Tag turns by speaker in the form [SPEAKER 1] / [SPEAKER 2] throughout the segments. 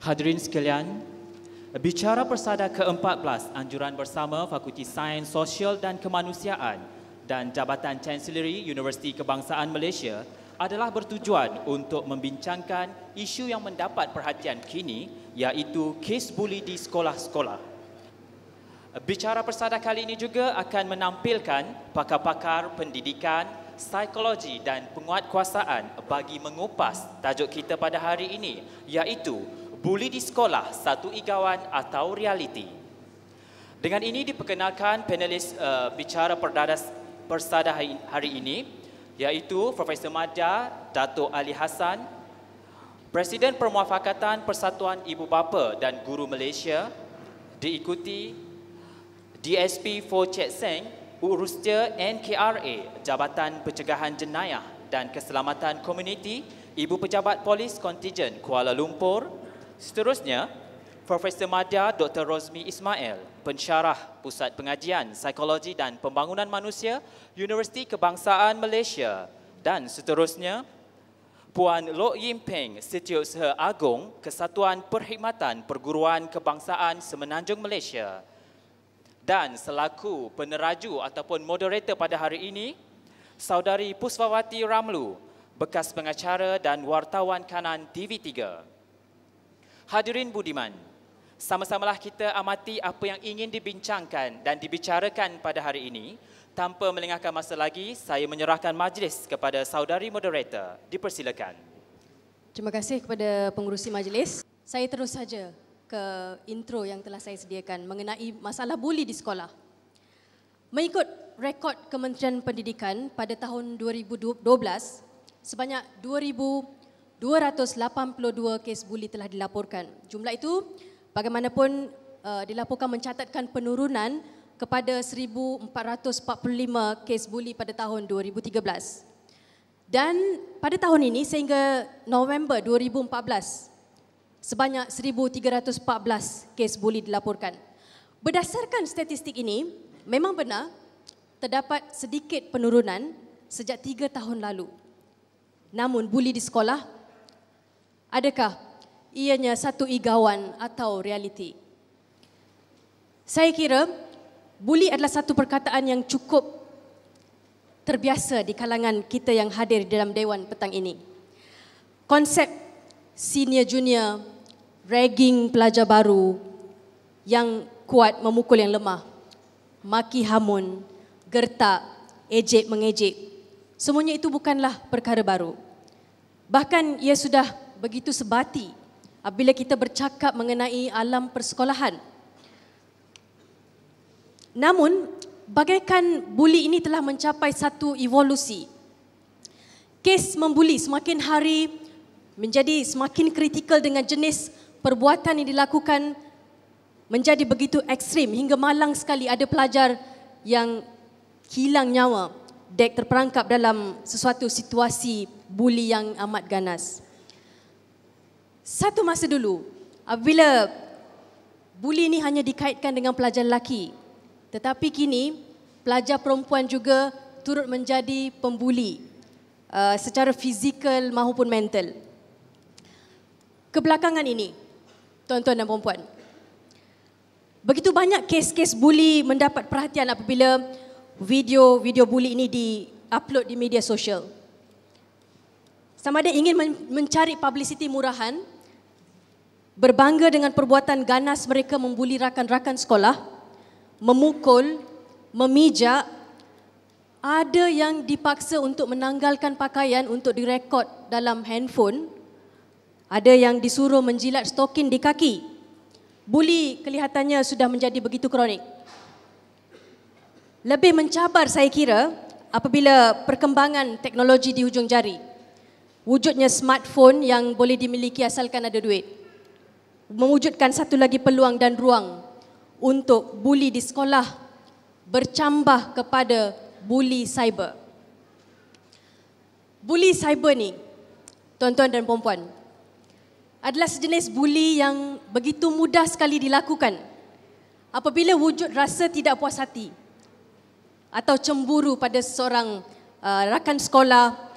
[SPEAKER 1] Hadirin sekalian, bicara Persada ke-14 Anjuran Bersama Fakulti Sains Sosial dan Kemanusiaan dan Jabatan Chancellery Universiti Kebangsaan Malaysia adalah bertujuan untuk membincangkan isu yang mendapat perhatian kini, iaitu kes buli di sekolah-sekolah. Bicara Persada kali ini juga akan menampilkan pakar-pakar pendidikan, psikologi dan penguatkuasaan bagi mengupas tajuk kita pada hari ini, iaitu buli di sekolah, satu igawan atau realiti. Dengan ini diperkenalkan panelis bicara Persada hari ini, iaitu Profesor Madya Dato' Ali Hassan, Presiden Permuafakatan Persatuan Ibu Bapa dan Guru Malaysia, diikuti DSP Fo Chet Seng, Urustia NKRA, Jabatan Pencegahan Jenayah dan Keselamatan Komuniti, Ibu Pejabat Polis Kontijen Kuala Lumpur. Seterusnya, Profesor Madya Dr. Rozmi Ismail, Pensyarah Pusat Pengajian Psikologi dan Pembangunan Manusia, Universiti Kebangsaan Malaysia. Dan seterusnya, Puan Loh Yim Peng, Setiausaha Agung Kesatuan Perkhidmatan Perguruan Kebangsaan Semenanjung Malaysia. Dan selaku peneraju ataupun moderator pada hari ini, Saudari Puspawati Ramlu, bekas pengacara dan wartawan kanan TV3. Hadirin budiman, sama-samalah kita amati apa yang ingin dibincangkan dan dibicarakan pada hari ini. Tanpa melengahkan masa lagi, saya menyerahkan majlis kepada saudari moderator. Dipersilakan.
[SPEAKER 2] Terima kasih kepada pengurusi majlis. Saya terus saja ke intro yang telah saya sediakan mengenai masalah buli di sekolah. Mengikut rekod Kementerian Pendidikan pada tahun 2012, sebanyak 2,282 kes buli telah dilaporkan. Jumlah itu bagaimanapun dilaporkan mencatatkan penurunan kepada 1,445 kes buli pada tahun 2013. Dan pada tahun ini sehingga November 2014, sebanyak 1,314 kes buli dilaporkan. Berdasarkan statistik ini, memang benar terdapat sedikit penurunan sejak 3 tahun lalu. Namun buli di sekolah, adakah ianya satu igawan atau realiti? Saya kira buli adalah satu perkataan yang cukup terbiasa di kalangan kita yang hadir di dalam Dewan petang ini. Konsep senior junior, ragging pelajar baru yang kuat memukul yang lemah, maki hamun, gertak, ejek mengejek, semuanya itu bukanlah perkara baru. Bahkan ia sudah begitu sebati apabila kita bercakap mengenai alam persekolahan. Namun, bagaikan buli ini telah mencapai satu evolusi. Kes membuli semakin hari menjadi semakin kritikal dengan jenis perbuatan yang dilakukan menjadi begitu ekstrim hingga malang sekali ada pelajar yang hilang nyawa dek terperangkap dalam sesuatu situasi buli yang amat ganas. Satu masa dulu, apabila buli ini hanya dikaitkan dengan pelajar lelaki, tetapi kini pelajar perempuan juga turut menjadi pembuli secara fizikal maupun mental. Kebelakangan ini, tuan-tuan dan puan-puan, begitu banyak kes-kes buli mendapat perhatian apabila video buli ini di-upload di media sosial. Sama ada ingin mencari publicity murahan, berbangga dengan perbuatan ganas mereka membuli rakan-rakan sekolah, memukul, memijak, ada yang dipaksa untuk menanggalkan pakaian untuk direkod dalam handphone, ada yang disuruh menjilat stokin di kaki. Buli kelihatannya sudah menjadi begitu kronik. Lebih mencabar saya kira apabila perkembangan teknologi di hujung jari. Wujudnya smartphone yang boleh dimiliki asalkan ada duit. Mewujudkan satu lagi peluang dan ruang untuk buli di sekolah bercambah kepada buli cyber. Buli cyber ni, tuan-tuan dan puan-puan, adalah sejenis buli yang begitu mudah sekali dilakukan apabila wujud rasa tidak puas hati atau cemburu pada seorang rakan sekolah.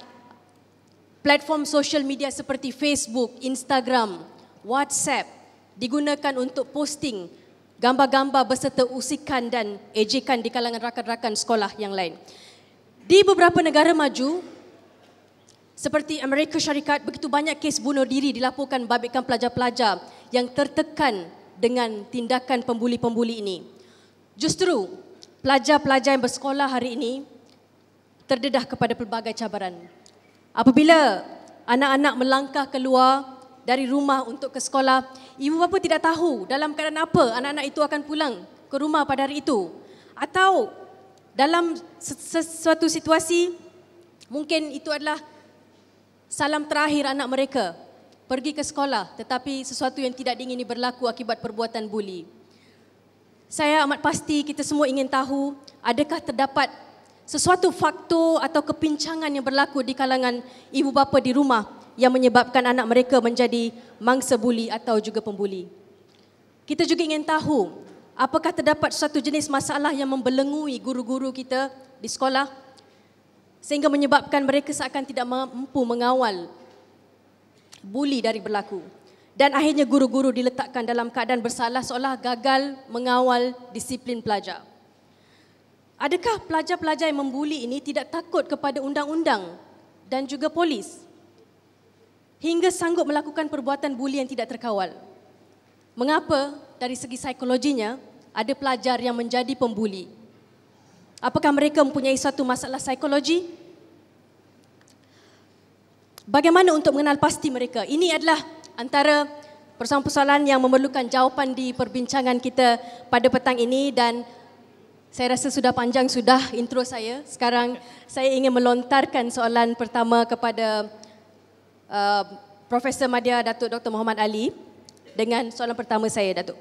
[SPEAKER 2] Platform sosial media seperti Facebook, Instagram, WhatsApp digunakan untuk posting gambar-gambar berserta usikan dan ejekan di kalangan rakan-rakan sekolah yang lain. Di beberapa negara maju seperti Amerika Syarikat, begitu banyak kes bunuh diri dilaporkan babitkan pelajar-pelajar yang tertekan dengan tindakan pembuli-pembuli ini. Justru pelajar-pelajar yang bersekolah hari ini terdedah kepada pelbagai cabaran. Apabila anak-anak melangkah keluar dari rumah untuk ke sekolah, ibu bapa tidak tahu dalam keadaan apa anak-anak itu akan pulang ke rumah pada hari itu. Atau dalam sesuatu situasi, mungkin itu adalah salam terakhir anak mereka pergi ke sekolah, tetapi sesuatu yang tidak diingini berlaku akibat perbuatan buli. Saya amat pasti kita semua ingin tahu, adakah terdapat sesuatu faktor atau kepincangan yang berlaku di kalangan ibu bapa di rumah yang menyebabkan anak mereka menjadi mangsa buli atau juga pembuli. Kita juga ingin tahu, apakah terdapat suatu jenis masalah yang membelengui guru-guru kita di sekolah sehingga menyebabkan mereka seakan tidak mampu mengawal buli dari berlaku. Dan akhirnya guru-guru diletakkan dalam keadaan bersalah seolah gagal mengawal disiplin pelajar. Adakah pelajar-pelajar yang membuli ini tidak takut kepada undang-undang dan juga polis hingga sanggup melakukan perbuatan buli yang tidak terkawal? Mengapa dari segi psikologinya ada pelajar yang menjadi pembuli? Apakah mereka mempunyai satu masalah psikologi? Bagaimana untuk mengenal pasti mereka? Ini adalah antara persoalan-persoalan yang memerlukan jawapan di perbincangan kita pada petang ini, dan saya rasa sudah panjang sudah intro saya. Sekarang saya ingin melontarkan soalan pertama kepada Profesor Madya Datuk Dr. Muhammad Ali. Dengan soalan pertama saya, Datuk.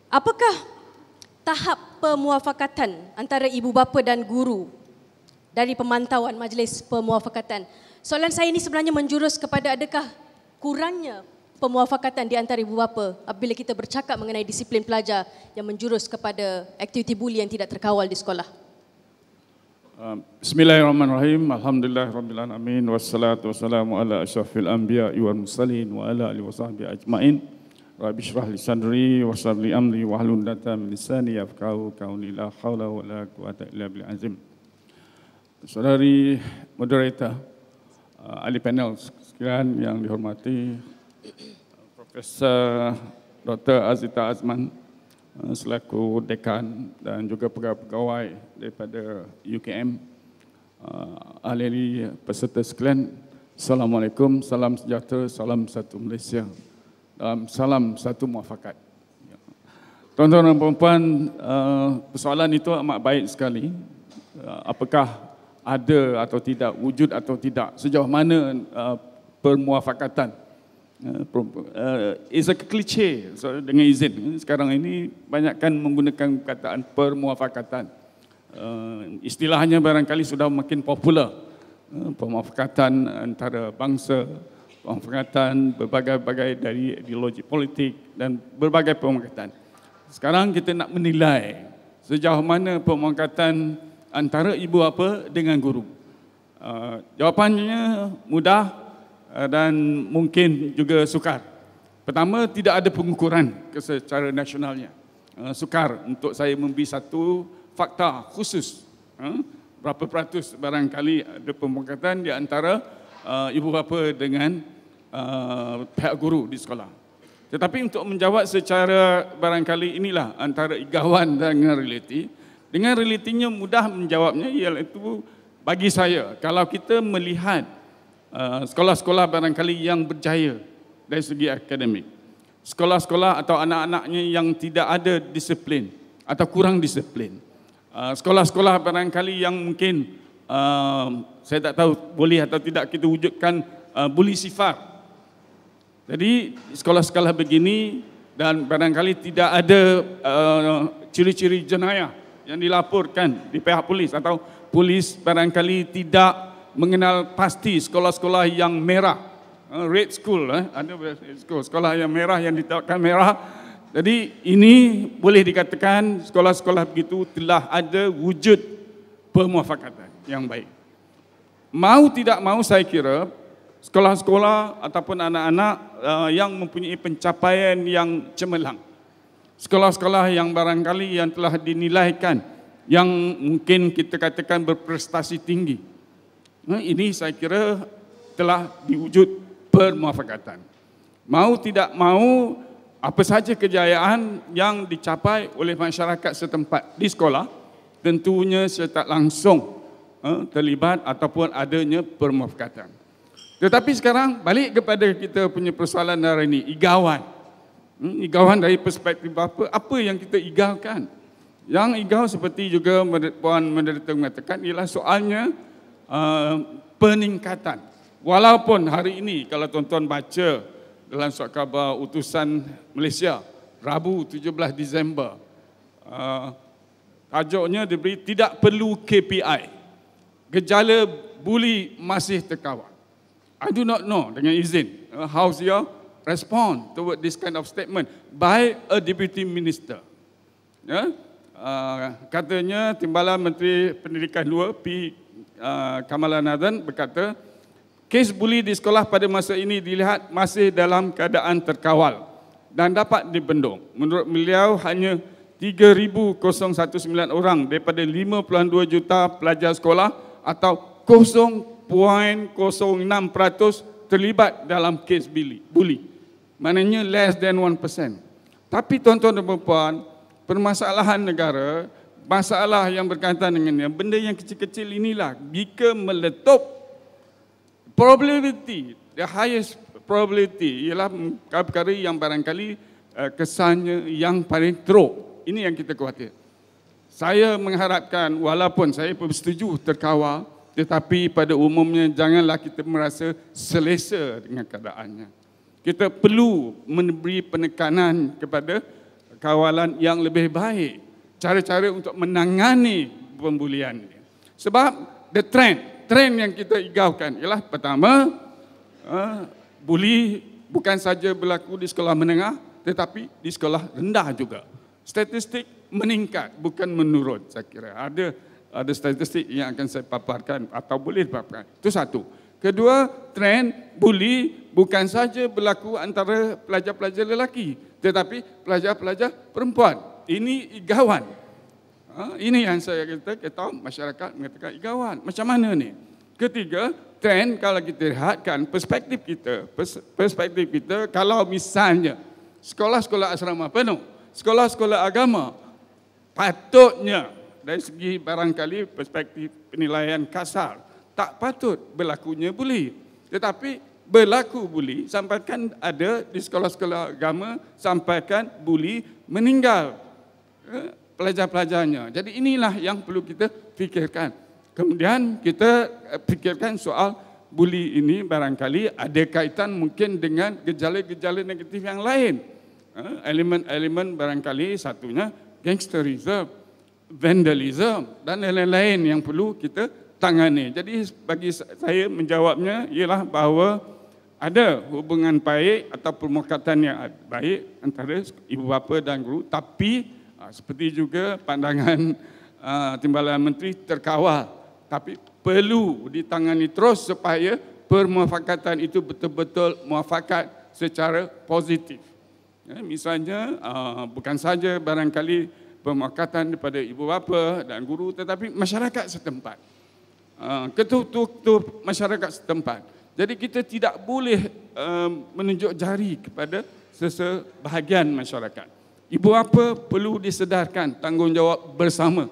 [SPEAKER 2] Apakah tahap pemuafakatan antara ibu bapa dan guru dari pemantauan majlis pemuafakatan? Soalan saya ini sebenarnya menjurus kepada adakah kurangnya pemuafakatan di antara ibu bapa apabila kita bercakap mengenai disiplin pelajar yang menjurus kepada aktiviti buli yang tidak terkawal di sekolah.
[SPEAKER 3] Bismillahirrahmanirrahim. Alhamdulillahirabbil alamin wassalatu wassalamu ala asyrafil anbiya'i wal mursalin wa ala alihi wasahbihi ajmain. Rabbi shrah li sadri wa yassir li amri wahlul 'uqdatam min lisani yafqahu qawli. La haula wala quwwata illa billah azim. Saudari moderator, ahli panel sekalian yang dihormati, Profesor Dr. Azita Azman selaku dekan dan juga pegawai-pegawai daripada UKM, ahli peserta sekalian, Assalamualaikum, salam sejahtera, salam satu Malaysia, salam satu muafakat. Tuan-tuan dan puan-puan, persoalan itu amat baik sekali. Apakah ada atau tidak, wujud atau tidak, sejauh mana permuafakatan? Is a cliche, so, dengan izin. Sekarang ini banyakkan menggunakan perkataan permuafakatan. Istilahnya barangkali sudah makin popular. Permuafakatan antara bangsa, permuafakatan berbagai-bagai dari ideologi politik dan berbagai permuafakatan. Sekarang kita nak menilai sejauh mana permuafakatan antara ibu bapa dengan guru. Jawapannya mudah dan mungkin juga sukar. Pertama, tidak ada pengukuran secara nasionalnya. Sukar untuk saya memberi satu fakta khusus. Berapa peratus barangkali ada pemufakatan di antara ibu bapa dengan pihak guru di sekolah. Tetapi untuk menjawab secara barangkali inilah antara igawan dengan realiti. Dengan realitinya mudah menjawabnya, iaitu bagi saya, kalau kita melihat sekolah-sekolah barangkali yang berjaya dari segi akademik, sekolah-sekolah atau anak-anaknya yang tidak ada disiplin atau kurang disiplin, sekolah-sekolah barangkali yang mungkin saya tak tahu boleh atau tidak kita wujudkan buli sifar. Jadi sekolah-sekolah begini dan barangkali tidak ada ciri-ciri jenayah yang dilaporkan di pihak polis, atau polis barangkali tidak mengenal pasti sekolah-sekolah yang merah, red school, ada sekolah yang merah yang ditetapkan merah. Jadi ini boleh dikatakan sekolah-sekolah begitu telah ada wujud permuafakatan yang baik. Mau tidak mau saya kira sekolah-sekolah ataupun anak-anak yang mempunyai pencapaian yang cemerlang. Sekolah-sekolah yang barangkali yang telah dinilaikan, yang mungkin kita katakan berprestasi tinggi. Ini saya kira telah diwujud permuafakatan. Mau tidak mau, apa saja kejayaan yang dicapai oleh masyarakat setempat di sekolah, tentunya secara langsung terlibat ataupun adanya permuafakatan. Tetapi sekarang balik kepada kita punya persoalan hari ini, igawan. Igawan dari perspektif apa yang kita igaukan? Yang igau seperti juga Puan Moderator mengatakan ialah soalnya peningkatan. Walaupun hari ini kalau tuan-tuan baca dalam surat khabar utusan Malaysia Rabu 17 Disember, tajuknya diberi tidak perlu KPI. Gejala buli masih terkawal. I do not know dengan izin how's your response toward this kind of statement by a deputy minister. Ya, katanya Timbalan Menteri Pendidikan 2 P. Kamalanathan berkata, kes buli di sekolah pada masa ini dilihat masih dalam keadaan terkawal dan dapat dibendung. Menurut beliau hanya 3,019 orang daripada 5.2 juta pelajar sekolah atau 0.06% terlibat dalam kes buli. Maknanya less than 1%. Tapi tuan-tuan dan puan, permasalahan negara, masalah yang berkaitan dengannya, benda yang kecil-kecil inilah jika meletup, probability, the highest probability ialah perkara yang barangkali kesannya yang paling teruk. Ini yang kita khawatir. Saya mengharapkan walaupun saya bersetuju terkawal, tetapi pada umumnya janganlah kita merasa selesa dengan keadaannya. Kita perlu memberi penekanan kepada kawalan yang lebih baik, cara-cara untuk menangani pembulian ini. Sebab the trend yang kita igaukan ialah pertama, buli bukan saja berlaku di sekolah menengah tetapi di sekolah rendah juga. Statistik meningkat bukan menurun, saya kira. Ada statistik yang akan saya paparkan atau boleh dipaparkan. Itu satu. Kedua, trend buli bukan saja berlaku antara pelajar-pelajar lelaki tetapi pelajar-pelajar perempuan. Ini igawan. Ini yang saya kata masyarakat mengatakan igawan. Macam mana ni? Ketiga, trend kalau kita lihatkan perspektif kita kalau misalnya sekolah-sekolah asrama penuh, sekolah-sekolah agama, patutnya dari segi barangkali perspektif penilaian kasar, tak patut berlakunya buli. Tetapi berlaku buli, sampaikan ada di sekolah-sekolah agama, sampaikan buli meninggal pelajar-pelajarnya. Jadi inilah yang perlu kita fikirkan. Kemudian kita fikirkan soal buli ini barangkali ada kaitan mungkin dengan gejala-gejala negatif yang lain. Elemen-elemen barangkali satunya gangsterism, vandalism dan lain-lain yang perlu kita tangani. Jadi bagi saya menjawabnya ialah bahawa ada hubungan baik atau permufakatan yang baik antara ibu bapa dan guru, tapi seperti juga pandangan Timbalan Menteri terkawal, tapi perlu ditangani terus supaya permufakatan itu betul-betul muafakat secara positif. Ya, misalnya bukan saja barangkali pemufakatan daripada ibu bapa dan guru tetapi masyarakat setempat. Ketua masyarakat setempat. Jadi kita tidak boleh menunjuk jari kepada sesebahagian masyarakat. Ibu bapa perlu disedarkan tanggungjawab bersama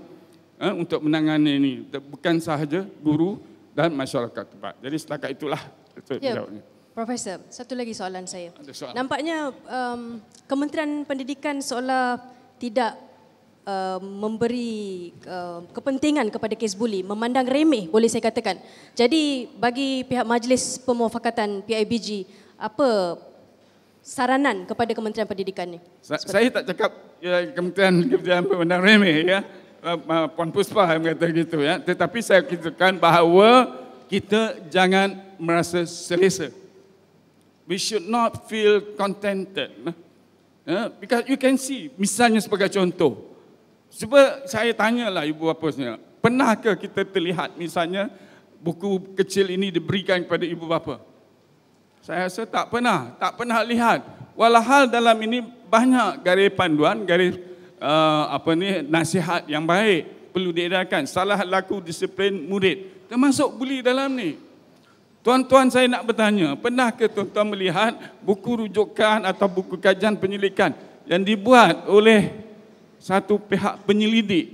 [SPEAKER 3] untuk menangani ini. Bukan sahaja guru dan masyarakat tempat. Jadi setakat itulah jawabnya.
[SPEAKER 2] Profesor, satu lagi soalan saya.
[SPEAKER 3] Soalan.
[SPEAKER 2] Nampaknya Kementerian Pendidikan seolah tidak memberi kepentingan kepada kes buli, memandang remeh boleh saya katakan. Jadi bagi pihak Majlis Pemufakatan PIBG, apa saranan kepada Kementerian Pendidikan ni?
[SPEAKER 3] Saya tak cakap Kementerian memandang remeh ya. Puan Puspa yang kata gitu ya. Tetapi saya katakan bahawa kita jangan merasa selesa. We should not feel contented. Because you can see, misalnya sebagai contoh, sebab saya tanyalah ibu bapa sebenarnya, pernahkah kita terlihat misalnya buku kecil ini diberikan kepada ibu bapa? Saya rasa tak pernah lihat. Walhal dalam ini banyak garis panduan, garis nasihat yang baik perlu diedarkan. Salah laku disiplin murid, termasuk buli dalam ni. Tuan-tuan, saya nak bertanya, pernah ke tuan-tuan melihat buku rujukan atau buku kajian penyelidikan yang dibuat oleh satu pihak penyelidik?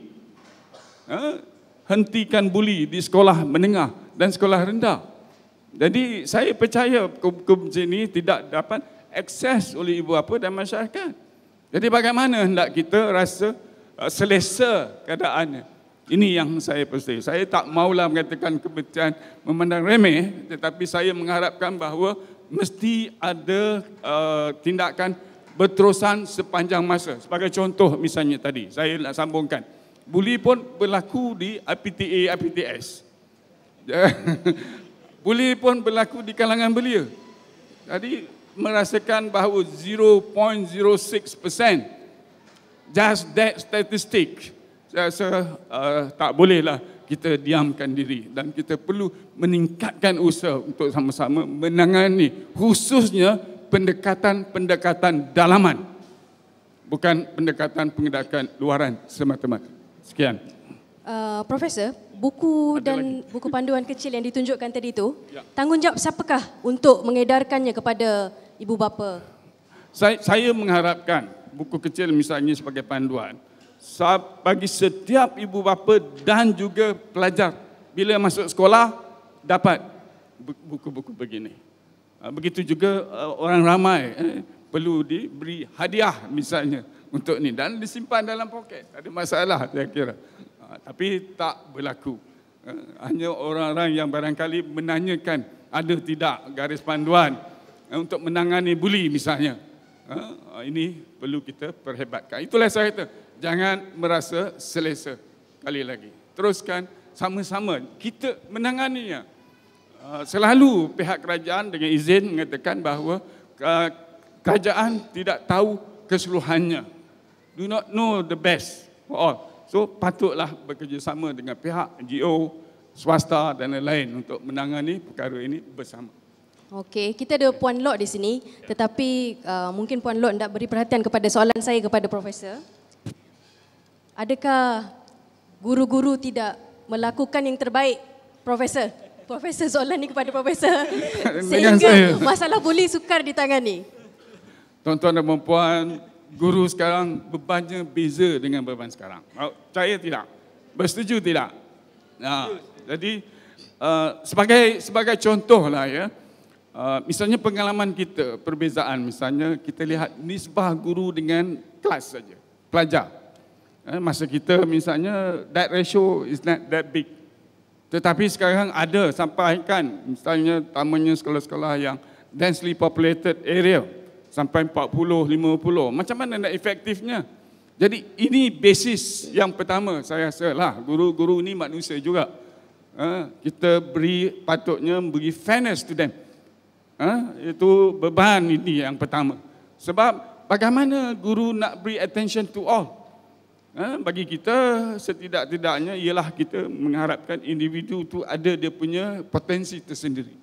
[SPEAKER 3] Hentikan buli di sekolah menengah dan sekolah rendah. Jadi saya percaya buku ini tidak dapat akses oleh ibu bapa dan masyarakat. Jadi bagaimana hendak kita rasa selesa keadaannya? Ini yang saya percaya. Saya tak maulah mengatakan kebencian memandang remeh, tetapi saya mengharapkan bahawa mesti ada tindakan berterusan sepanjang masa. Sebagai contoh misalnya tadi, saya nak sambungkan. Buli pun berlaku di IPTA, IPTS. Buli pun berlaku di kalangan belia. Jadi merasakan bahawa 0.06%. Just that statistic. Saya rasa tak bolehlah kita diamkan diri dan kita perlu meningkatkan usaha untuk sama-sama menangani khususnya pendekatan dalaman, bukan pendekatan luaran semata-mata. Sekian.
[SPEAKER 2] Profesor, buku dan buku panduan kecil yang ditunjukkan tadi itu, tanggungjawab siapakah untuk mengedarkannya kepada ibu bapa?
[SPEAKER 3] Saya mengharapkan buku kecil misalnya sebagai panduan bagi setiap ibu bapa dan juga pelajar. Bila masuk sekolah, dapat buku-buku begini. Begitu juga orang ramai perlu diberi hadiah misalnya untuk ni dan disimpan dalam poket. Tak ada masalah saya kira. Tapi tak berlaku. Hanya orang-orang yang barangkali menanyakan ada tidak garis panduan untuk menangani buli misalnya. Ini perlu kita perhebatkan. Itulah saya kata, jangan merasa selesa. Kali lagi, teruskan sama-sama kita menanganinya. Selalu pihak kerajaan dengan izin mengatakan bahawa kerajaan tidak tahu keseluruhannya. Do not know the best for all. So patutlah bekerjasama dengan pihak NGO, swasta dan lain-lain untuk menangani perkara ini bersama.
[SPEAKER 2] Okey, kita ada Puan Lok di sini, tetapi mungkin Puan Lok nak beri perhatian kepada soalan saya kepada Profesor. Adakah guru-guru tidak melakukan yang terbaik, Profesor? Profesor, soalan ini kepada Profesor. Sehingga masalah buli sukar ditangani.
[SPEAKER 3] Tuan-tuan dan puan, guru sekarang bebannya beza dengan beban sekarang. Percaya tidak? Bersetuju tidak? Jadi sebagai contohlah ya, misalnya pengalaman kita, perbezaan misalnya kita lihat nisbah guru dengan kelas saja, pelajar. Masa kita misalnya that ratio is not that big. Tetapi sekarang ada sampaikan misalnya tamanya sekolah-sekolah yang densely populated area sampai 40, 50. Macam mana nak efektifnya? Jadi ini basis yang pertama saya rasa lah, guru-guru ni manusia juga. Kita patutnya beri fairness to them. Itu beban ini yang pertama. Sebab bagaimana guru nak beri attention to all? Bagi kita setidak-tidaknya ialah kita mengharapkan individu tu ada dia punya potensi tersendiri.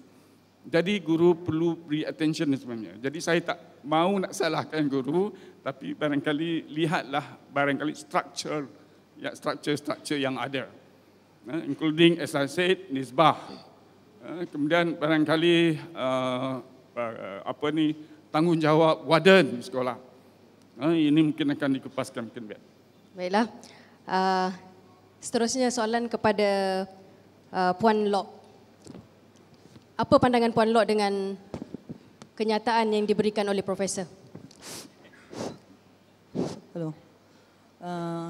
[SPEAKER 3] Jadi guru perlu beri attention sebenarnya. Jadi saya tak mau nak salahkan guru, tapi barangkali lihatlah barangkali structure yang ada. Including as I said nisbah. Kemudian barangkali tanggungjawab warden sekolah. Ini mungkin akan dikupaskan mungkin biar.
[SPEAKER 2] Baiklah. Seterusnya soalan kepada Puan Lok. Apa pandangan Puan Lok dengan kenyataan yang diberikan oleh Profesor?
[SPEAKER 4] Hello.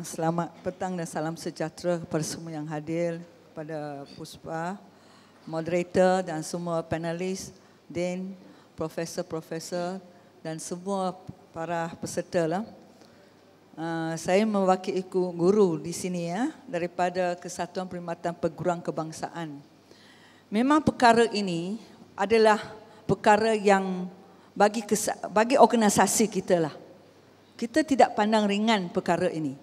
[SPEAKER 4] Selamat petang dan salam sejahtera kepada semua yang hadir, kepada Puspa, moderator dan semua panelis, Dean, profesor-profesor dan semua para peserta lah. Saya mewakili guru di sini ya, daripada Kesatuan Perkhidmatan Perguruan Kebangsaan. Memang perkara ini adalah perkara yang bagi organisasi kita lah. Kita tidak pandang ringan perkara ini.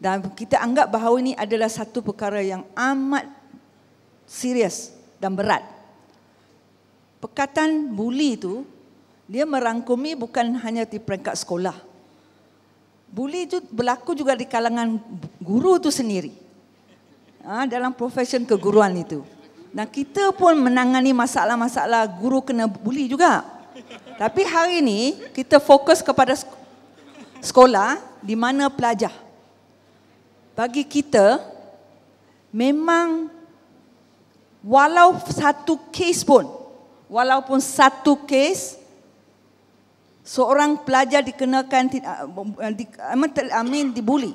[SPEAKER 4] Dan kita anggap bahawa ini adalah satu perkara yang amat serius dan berat. Perkataan buli itu, dia merangkumi bukan hanya di peringkat sekolah. Buli itu berlaku juga di kalangan guru itu sendiri. Dalam profesion keguruan itu. Dan kita pun menangani masalah-masalah guru kena buli juga. Tapi hari ini kita fokus kepada sekolah di mana pelajar. Bagi kita, memang walaupun satu kes, seorang pelajar dikenakan dibuli.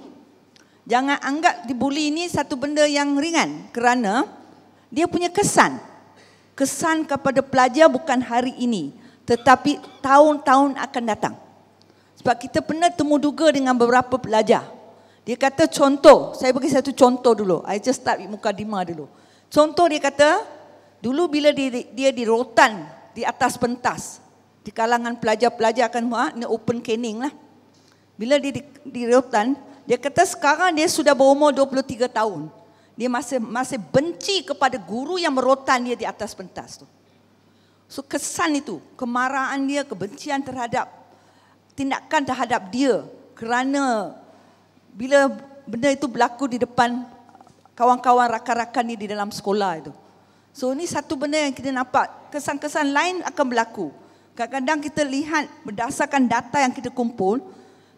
[SPEAKER 4] Jangan anggap dibuli ini satu benda yang ringan kerana dia punya kesan. Kesan kepada pelajar bukan hari ini, tetapi tahun-tahun akan datang. Sebab kita pernah temu duga dengan beberapa pelajar. Dia kata contoh, saya bagi satu contoh dulu. I just start with mukadimah dulu. Contoh dia kata, dulu bila dia di rotan di atas pentas, di kalangan pelajar-pelajar akan ini open caning lah. Bila dia di rotan, dia kata sekarang dia sudah berumur 23 tahun. Dia masih benci kepada guru yang merotan dia di atas pentas tu. So kesan itu, kemarahan dia, kebencian terhadap tindakan terhadap dia kerana bila benda itu berlaku di depan kawan-kawan rakan-rakan ni di dalam sekolah itu. So ini satu benda yang kita nampak, kesan-kesan lain akan berlaku. Kadang-kadang kita lihat berdasarkan data yang kita kumpul,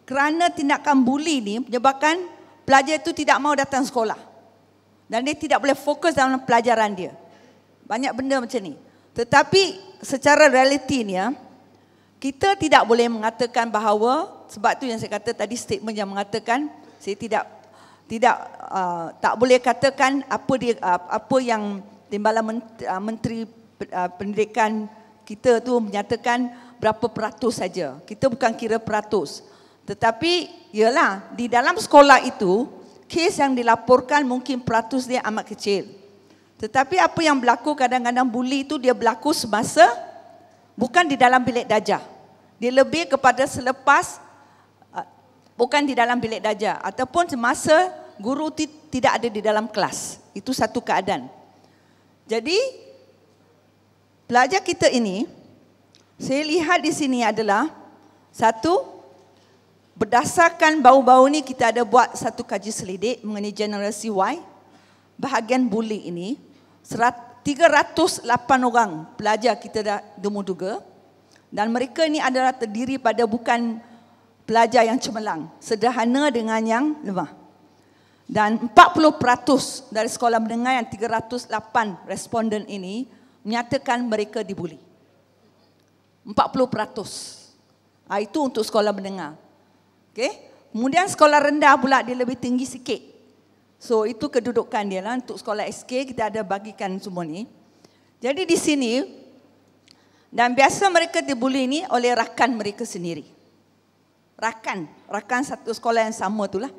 [SPEAKER 4] kerana tindakan buli ni menyebabkan pelajar itu tidak mau datang sekolah. Dan dia tidak boleh fokus dalam pelajaran dia. Banyak benda macam ni. Tetapi secara realitinya, kita tidak boleh mengatakan bahawa, sebab tu yang saya kata tadi statement yang mengatakan, saya tak boleh katakan apa yang Timbalan Menteri Pendidikan kita tu menyatakan berapa peratus saja. Kita bukan kira peratus. Tetapi ialah di dalam sekolah itu kes yang dilaporkan mungkin peratus dia amat kecil. Tetapi apa yang berlaku kadang-kadang buli itu dia berlaku semasa bukan di dalam bilik darjah. Dia lebih kepada selepas bukan di dalam bilik darjah ataupun semasa guru tidak ada di dalam kelas. Itu satu keadaan. Jadi pelajar kita ini, saya lihat di sini adalah satu, berdasarkan bau-bau ni kita ada buat satu kaji selidik mengenai generasi Y. Bahagian buli ini 308 orang pelajar kita dah demu-duga, dan mereka ini adalah terdiri pada bukan pelajar yang cemerlang, sederhana dengan yang lemah. Dan 40% dari sekolah menengah yang 308 responden ini menyatakan mereka dibuli. 40%. Itu untuk sekolah menengah. Okay? Kemudian sekolah rendah pula dia lebih tinggi sikit. So itu kedudukan dia lah. Untuk sekolah SK kita ada bagikan semua ni. Jadi di sini, dan biasa mereka dibuli ni oleh rakan mereka sendiri. Rakan satu sekolah yang sama tu lah.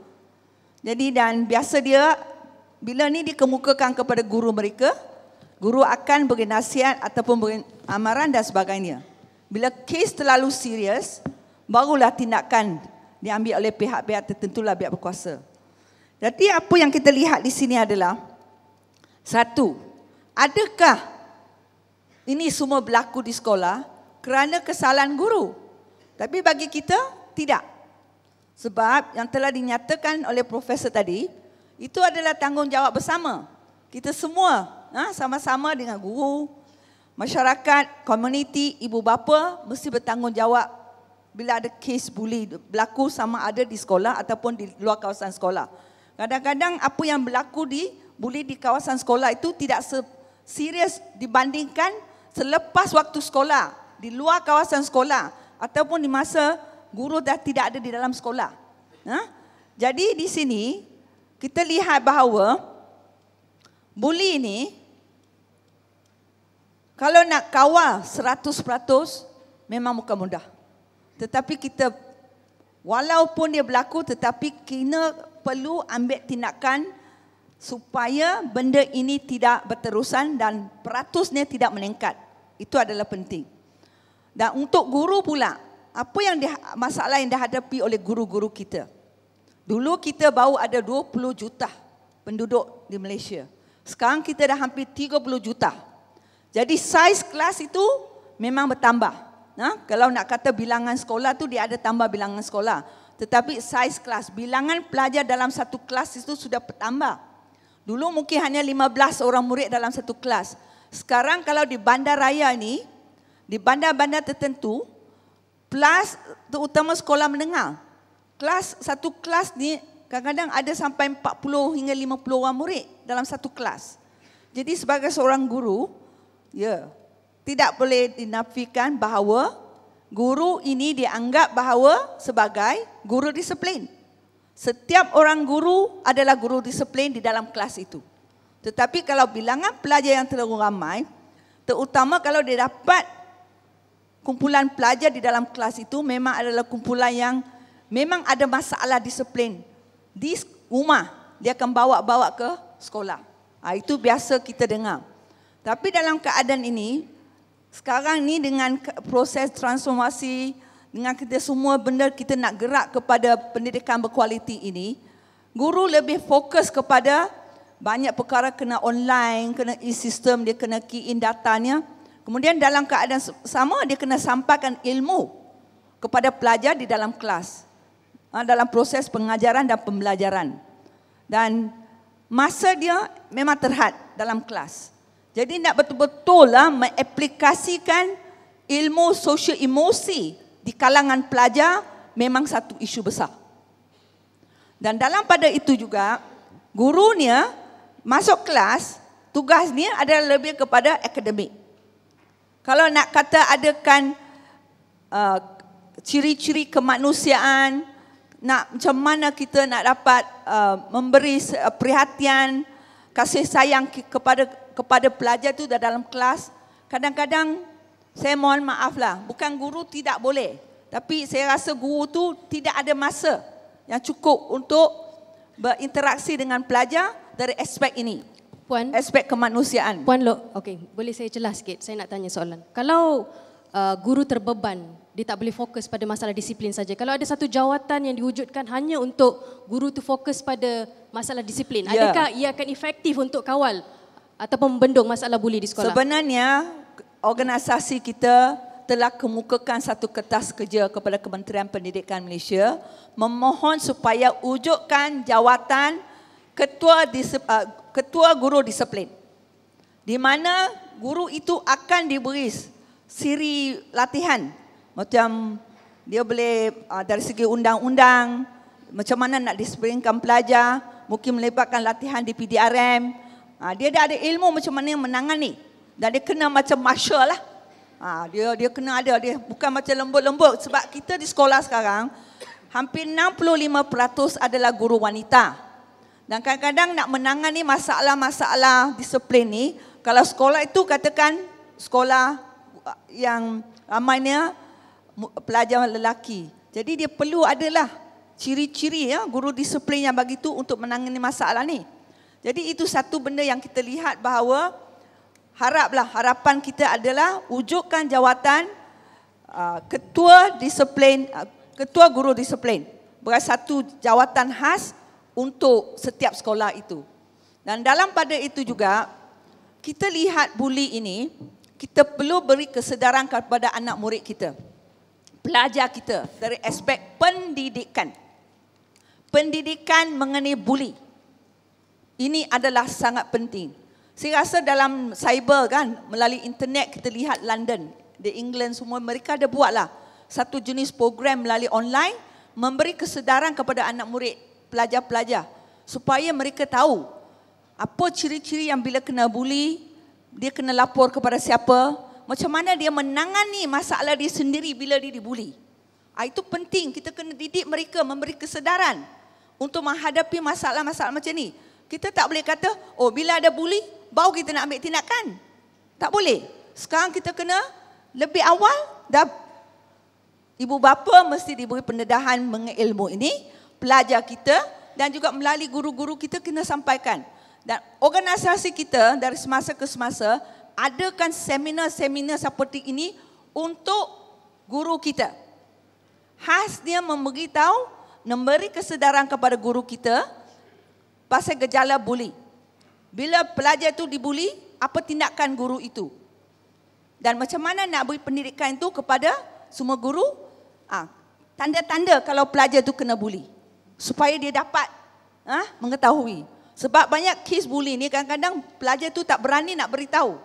[SPEAKER 4] Jadi dan biasa dia, bila ni dikemukakan kepada guru mereka, guru akan beri nasihat ataupun beri amaran dan sebagainya. Bila kes terlalu serius, barulah tindakan diambil oleh pihak-pihak tertentu lah, pihak berkuasa. Jadi apa yang kita lihat di sini adalah, satu, adakah ini semua berlaku di sekolah kerana kesalahan guru? Tapi bagi kita, tidak. Sebab yang telah dinyatakan oleh profesor tadi, itu adalah tanggungjawab bersama. Kita semua sama-sama dengan guru, masyarakat, komuniti, ibu bapa mesti bertanggungjawab bila ada kes buli berlaku, sama ada di sekolah ataupun di luar kawasan sekolah. Kadang-kadang apa yang berlaku di buli di kawasan sekolah itu tidak serius dibandingkan selepas waktu sekolah, di luar kawasan sekolah ataupun di masa guru dah tidak ada di dalam sekolah. Jadi di sini kita lihat bahawa buli ini kalau nak kawal 100% memang bukan mudah. Tetapi kita, walaupun dia berlaku, tetapi kita perlu ambil tindakan supaya benda ini tidak berterusan dan peratusnya tidak meningkat. Itu adalah penting. Dan untuk guru pula, apa yang masalah yang dihadapi oleh guru-guru kita? Dulu kita baru ada 20 juta penduduk di Malaysia. Sekarang kita dah hampir 30 juta. Jadi saiz kelas itu memang bertambah. Kalau nak kata bilangan sekolah tu dia ada tambah bilangan sekolah. Tetapi saiz kelas, bilangan pelajar dalam satu kelas itu sudah bertambah. Dulu mungkin hanya 15 orang murid dalam satu kelas. Sekarang kalau di bandaraya ini, di bandar-bandar tertentu, kelas terutama sekolah menengah, satu kelas ni kadang-kadang ada sampai 40 hingga 50 orang murid dalam satu kelas. Jadi sebagai seorang guru, tidak boleh dinafikan bahawa guru ini dianggap bahawa sebagai guru disiplin. Setiap orang guru adalah guru disiplin di dalam kelas itu. Tetapi kalau bilangan pelajar yang terlalu ramai, terutama kalau dia dapat kumpulan pelajar di dalam kelas itu memang adalah kumpulan yang memang ada masalah disiplin. Di rumah, dia akan bawa ke sekolah. Itu biasa kita dengar. Tapi dalam keadaan ini, sekarang ni dengan proses transformasi, dengan kita semua benda kita nak gerak kepada pendidikan berkualiti ini, guru lebih fokus kepada banyak perkara kena online, kena e-system, dia kena key in datanya. Kemudian dalam keadaan sama, dia kena sampaikan ilmu kepada pelajar di dalam kelas, dalam proses pengajaran dan pembelajaran. Dan masa dia memang terhad dalam kelas. Jadi nak betul-betul mengaplikasikan ilmu sosial emosi di kalangan pelajar memang satu isu besar. Dan dalam pada itu juga, gurunya masuk kelas, tugasnya adalah lebih kepada akademik. Kalau nak kata adakan ciri-ciri kemanusiaan, macam mana kita nak dapat memberi perhatian, kasih sayang kepada pelajar itu dalam kelas. Kadang-kadang saya mohon maaf lah, bukan guru tidak boleh, tapi saya rasa guru tu tidak ada masa yang cukup untuk berinteraksi dengan pelajar dari aspek ini.
[SPEAKER 2] Puan,
[SPEAKER 4] aspek kemanusiaan.
[SPEAKER 2] Puan Lok, okey, boleh saya jelas sikit? Saya nak tanya soalan. Kalau guru terbeban, dia tak boleh fokus pada masalah disiplin saja. Kalau ada satu jawatan yang diwujudkan hanya untuk guru tu fokus pada masalah disiplin, adakah ia akan efektif untuk kawal ataupun membendung masalah buli di sekolah?
[SPEAKER 4] Sebenarnya organisasi kita telah kemukakan satu kertas kerja kepada Kementerian Pendidikan Malaysia memohon supaya wujudkan jawatan ketua guru disiplin, di mana guru itu akan diberi siri latihan, macam dia boleh dari segi undang-undang macam mana nak disiplinkan pelajar, mungkin melibatkan latihan di PDRM. Dia dah ada ilmu macam mana menangani, dan dia kena macam marshal lah. Dia kena ada, dia bukan macam lembut-lembut, sebab kita di sekolah sekarang hampir 65% adalah guru wanita. Dan kadang-kadang nak menangani masalah-masalah disiplin ni, kalau sekolah itu katakan sekolah yang ramainya pelajar lelaki. Jadi dia perlu adalah ciri-ciri guru disiplin yang begitu untuk menangani masalah ni. Jadi itu satu benda yang kita lihat bahawa harapan kita adalah wujudkan jawatan ketua disiplin, ketua guru disiplin. Satu jawatan khas untuk setiap sekolah itu. Dan dalam pada itu juga, kita lihat buli ini, kita perlu beri kesedaran kepada anak murid kita, pelajar kita dari aspek pendidikan. Pendidikan mengenai buli. Ini adalah sangat penting. Saya rasa dalam cyber kan, melalui internet kita lihat London, di England semua, mereka ada buatlah satu jenis program melalui online, memberi kesedaran kepada anak murid, pelajar-pelajar, supaya mereka tahu apa ciri-ciri yang bila kena buli, dia kena lapor kepada siapa, macam mana dia menangani masalah dia sendiri bila dia dibuli. Itu penting, kita kena didik mereka, memberi kesedaran untuk menghadapi masalah-masalah macam ni. Kita tak boleh kata, bila ada buli, baru kita nak ambil tindakan. Tak boleh. Sekarang kita kena lebih awal, dah ibu bapa mesti diberi pendedahan mengenai ilmu ini, pelajar kita dan juga melalui guru-guru kita kena sampaikan. Dan organisasi kita dari semasa ke semasa adakan seminar-seminar seperti ini untuk guru kita. Khasnya memberitahu, memberi kesedaran kepada guru kita pasal gejala buli. Bila pelajar itu dibuli, apa tindakan guru itu? Dan macam mana nak beri pendidikan itu kepada semua guru? Tanda-tanda kalau pelajar itu kena buli. Supaya dia dapat mengetahui. Sebab banyak kes buli ni kadang-kadang pelajar tu tak berani nak beritahu.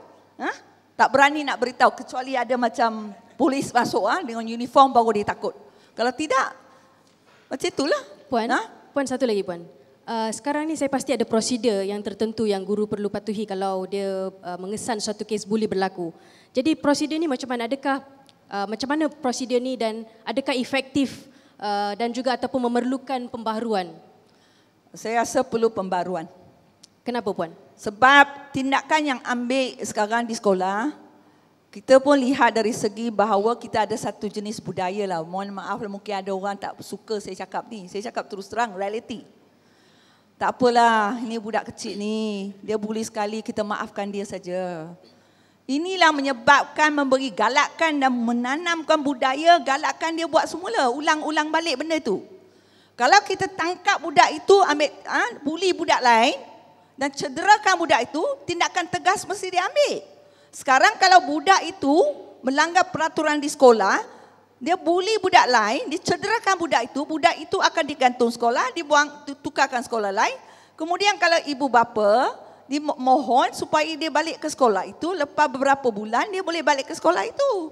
[SPEAKER 4] Tak berani nak beritahu kecuali ada macam polis masuk dengan uniform baru dia takut. Kalau tidak, macam itulah.
[SPEAKER 2] Puan, satu lagi Puan. Sekarang ni saya pasti ada prosedur yang tertentu yang guru perlu patuhi kalau dia mengesan suatu kes buli berlaku. Jadi prosedur ni macam mana? Macam mana prosedur ni dan adakah efektif dan juga ataupun memerlukan pembaharuan?
[SPEAKER 4] Saya rasa perlu pembaruan.
[SPEAKER 2] Kenapa Puan?
[SPEAKER 4] Sebab tindakan yang ambil sekarang di sekolah, kita pun lihat dari segi bahawa kita ada satu jenis budaya lah. Mohon maaf mungkin ada orang tak suka saya cakap ni. Saya cakap terus terang, reality. Tak apalah, ini budak kecil ni. Dia bully sekali, kita maafkan dia saja. Inilah menyebabkan memberi galakan dan menanamkan budaya, galakan dia buat semula. Ulang-ulang balik benda itu. Kalau kita tangkap budak itu, ambil bully budak lain dan cederakan budak itu, tindakan tegas mesti diambil. Sekarang kalau budak itu melanggar peraturan di sekolah, dia bully budak lain, dia cederakan budak itu akan digantung sekolah, tukarkan sekolah lain. Kemudian kalau ibu bapa dimohon supaya dia balik ke sekolah itu, lepas beberapa bulan dia boleh balik ke sekolah itu.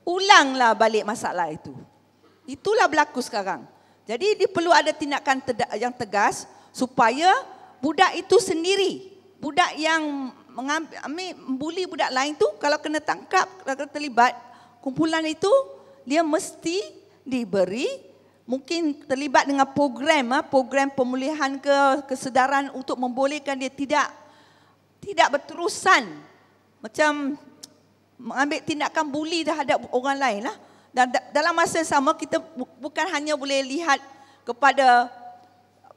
[SPEAKER 4] Ulanglah balik masalah itu. Itulah berlaku sekarang. Jadi dia perlu ada tindakan yang tegas supaya budak itu sendiri, budak yang membuli budak lain tu kalau kena tangkap, kalau terlibat kumpulan itu, dia mesti diberi, mungkin terlibat dengan program pemulihan kesedaran untuk membolehkan dia tidak berterusan macam mengambil tindakan buli terhadap orang lain lah. Dan dalam masa yang sama kita bukan hanya boleh lihat kepada